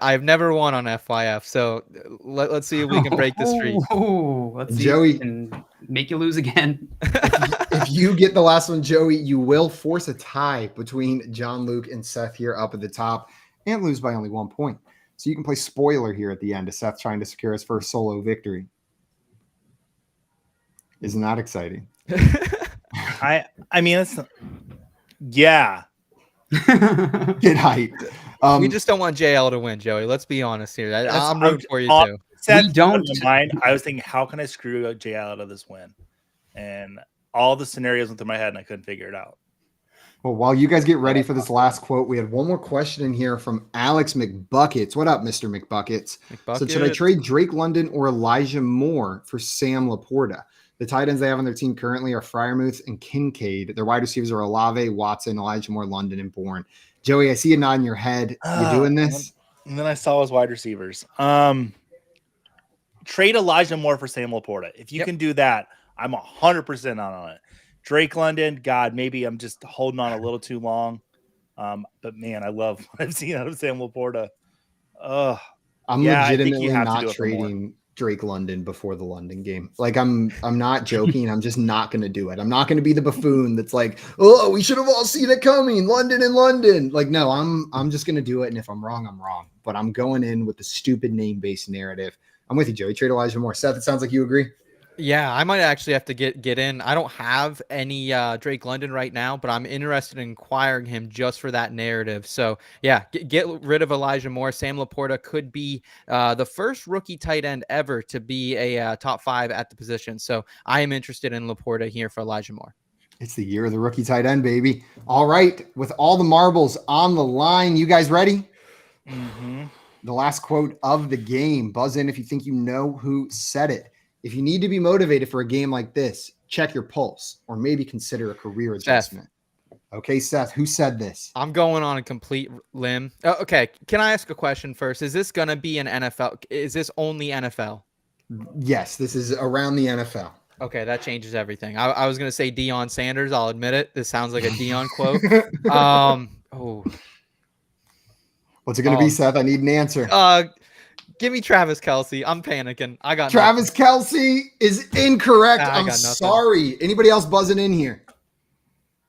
FYF. So let's see if we can break the streak. Let's see Joey, if we can make you lose again. if you get the last one, Joey, you will force a tie between John Luke and Seth here up at the top and lose by only 1 point. So you can play spoiler here at the end of Seth trying to secure his first solo victory. Isn't that exciting? I mean, it's yeah. Get hyped. We just don't want JL to win, Joey. Let's be honest here. I'm rooting for you too. We don't mind. I was thinking, how can I screw JL out of this win? And all the scenarios went through my head, and I couldn't figure it out. Well, while you guys get ready for this last quote, we had one more question in here from Alex McBuckets. What up, Mr. McBuckets? So should I trade Drake London or Elijah Moore for Sam Laporta? The tight ends they have on their team currently are Freiermuth and Kincaid. Their wide receivers are Olave, Watson, Elijah Moore, London, and Bourne. Joey, I see a nod in your head. You doing this? And then I saw his wide receivers. Trade Elijah Moore for Sam Laporta. If you can do that, I'm 100% on it. Drake London, God, maybe I'm just holding on a little too long. But man, I love what I've seen out of Sam Laporta. I'm legitimately not trading Drake London before the London game. Like I'm not joking. I'm just not going to do it. I'm not going to be the buffoon that's like, oh, we should have all seen it coming. London and London. Like, no, I'm just going to do it. And if I'm wrong, I'm wrong. But I'm going in with the stupid name-based narrative. I'm with you, Joey. Trade Elijah Moore. Seth, it sounds like you agree. Yeah, I might actually have to get in. I don't have any Drake London right now, but I'm interested in acquiring him just for that narrative. So, yeah, get rid of Elijah Moore. Sam Laporta could be the first rookie tight end ever to be a top 5 at the position. So, I am interested in Laporta here for Elijah Moore. It's the year of the rookie tight end, baby. All right, with all the marbles on the line, you guys ready? Mm-hmm. The last quote of the game. Buzz in if you think you know who said it. If you need to be motivated for a game like this, check your pulse or maybe consider a career adjustment. Okay, Seth, who said this? I'm going on a complete limb. Okay, can I ask a question first? Is this going to be an NFL? Is this only NFL? Yes, this is around the NFL. Okay, that changes everything. I was going to say Deion Sanders. I'll admit it. This sounds like a Deion quote. What's it going to be, Seth? I need an answer. Give me Travis Kelce. I'm panicking. I got Travis Kelce is incorrect. I'm sorry. Anybody else buzzing in here?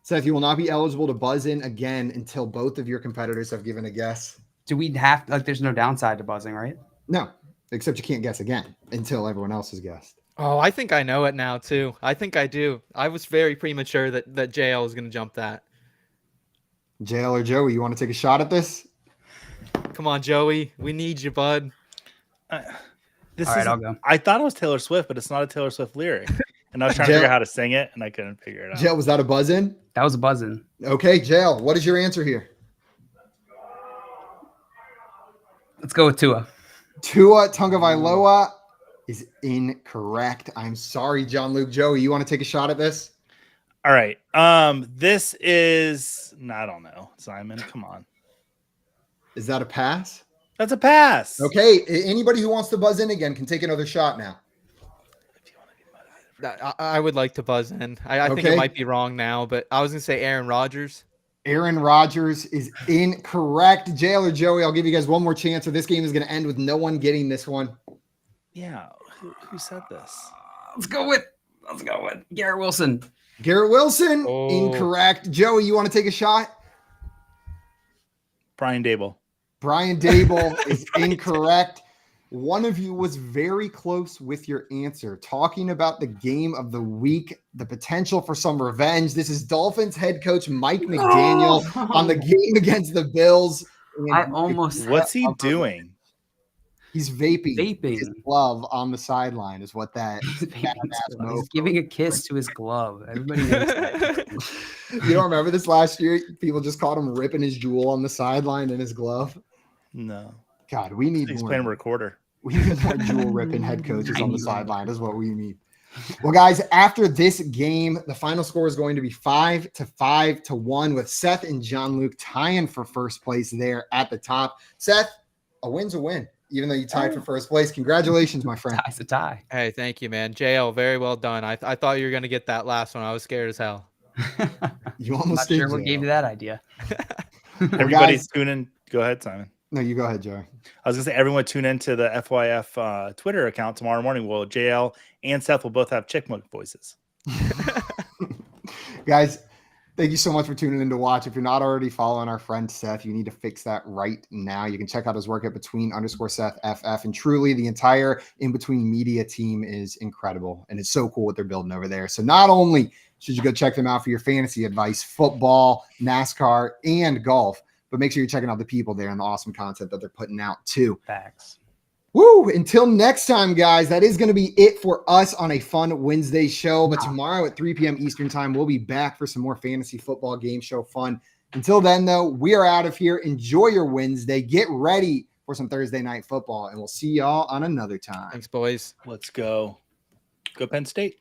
Seth, you will not be eligible to buzz in again until both of your competitors have given a guess. Do we have there's no downside to buzzing, right? No, except you can't guess again until everyone else has guessed. Oh, I think I know it now too. I think I do. I was very premature that JL was going to jump that. JL or Joey, you want to take a shot at this? Come on, Joey. We need you, bud. I'll go. I thought it was Taylor Swift, but it's not a Taylor Swift lyric. And I was trying to figure out how to sing it, and I couldn't figure it out. Jail, was that a buzz-in? That was a buzz-in. Okay, Jail, what is your answer here? Let's go with Tua. Tua Tagovailoa is incorrect. I'm sorry, John Luke. Joey, you want to take a shot at this? All right. This is I don't know. Simon, come on. Is that a pass? That's a pass. Okay, anybody who wants to buzz in again can take another shot now. I would like to buzz in. I think Okay. it might be wrong now, but I was gonna say Aaron Rodgers. Aaron Rodgers is incorrect. JL or Joey, I'll give you guys one more chance, or this game is going to end with no one getting this one. Yeah. Who said this? Let's go with Garrett Wilson. Garrett Wilson, Oh. incorrect. Joey, you want to take a shot? Brian Dable. Brian Dable is incorrect. One of you was very close with your answer, talking about the game of the week, the potential for some revenge. This is Dolphins head coach Mike McDaniel on the game against the Bills. I almost. What's he doing? He's vaping. Vaping. His glove on the sideline is what that. He's giving a kiss to his glove. Everybody knows that. You don't remember this last year? People just caught him ripping his jewel on the sideline in his glove. No. God, we need He's more. playing recorder. We need more jewel ripping head coaches on the sideline is what we need. Well, guys, after this game, the final score is going to be 5-5-1 with Seth and John Luke tying for first place there at the top. Seth, a win's a win, even though you tied for first place. Congratulations, my friend. Tie's a tie. Hey, thank you, man. JL, very well done. I thought you were gonna get that last one. I was scared as hell. You I'm almost not sure did, what JL. gave you that idea. Everybody's tuning. Go ahead, Simon. No, you go ahead, Joey. I was gonna say everyone tune into the FYF Twitter account tomorrow morning. Well, JL and Seth will both have chickmunk voices. Guys, thank you so much for tuning in to watch. If you're not already following our friend Seth, you need to fix that right now. You can check out his work at between_SethFF. And truly, the entire In Between media team is incredible. And it's so cool what they're building over there. So not only should you go check them out for your fantasy advice, football, NASCAR, and golf, but make sure you're checking out the people there and the awesome content that they're putting out too. Facts. Woo! Until next time, guys, that is going to be it for us on a fun Wednesday show. But tomorrow at 3 p.m. Eastern time, we'll be back for some more fantasy football game show fun. Until then, though, we are out of here. Enjoy your Wednesday. Get ready for some Thursday night football, and we'll see y'all on another time. Thanks, boys. Let's go. Go Penn State.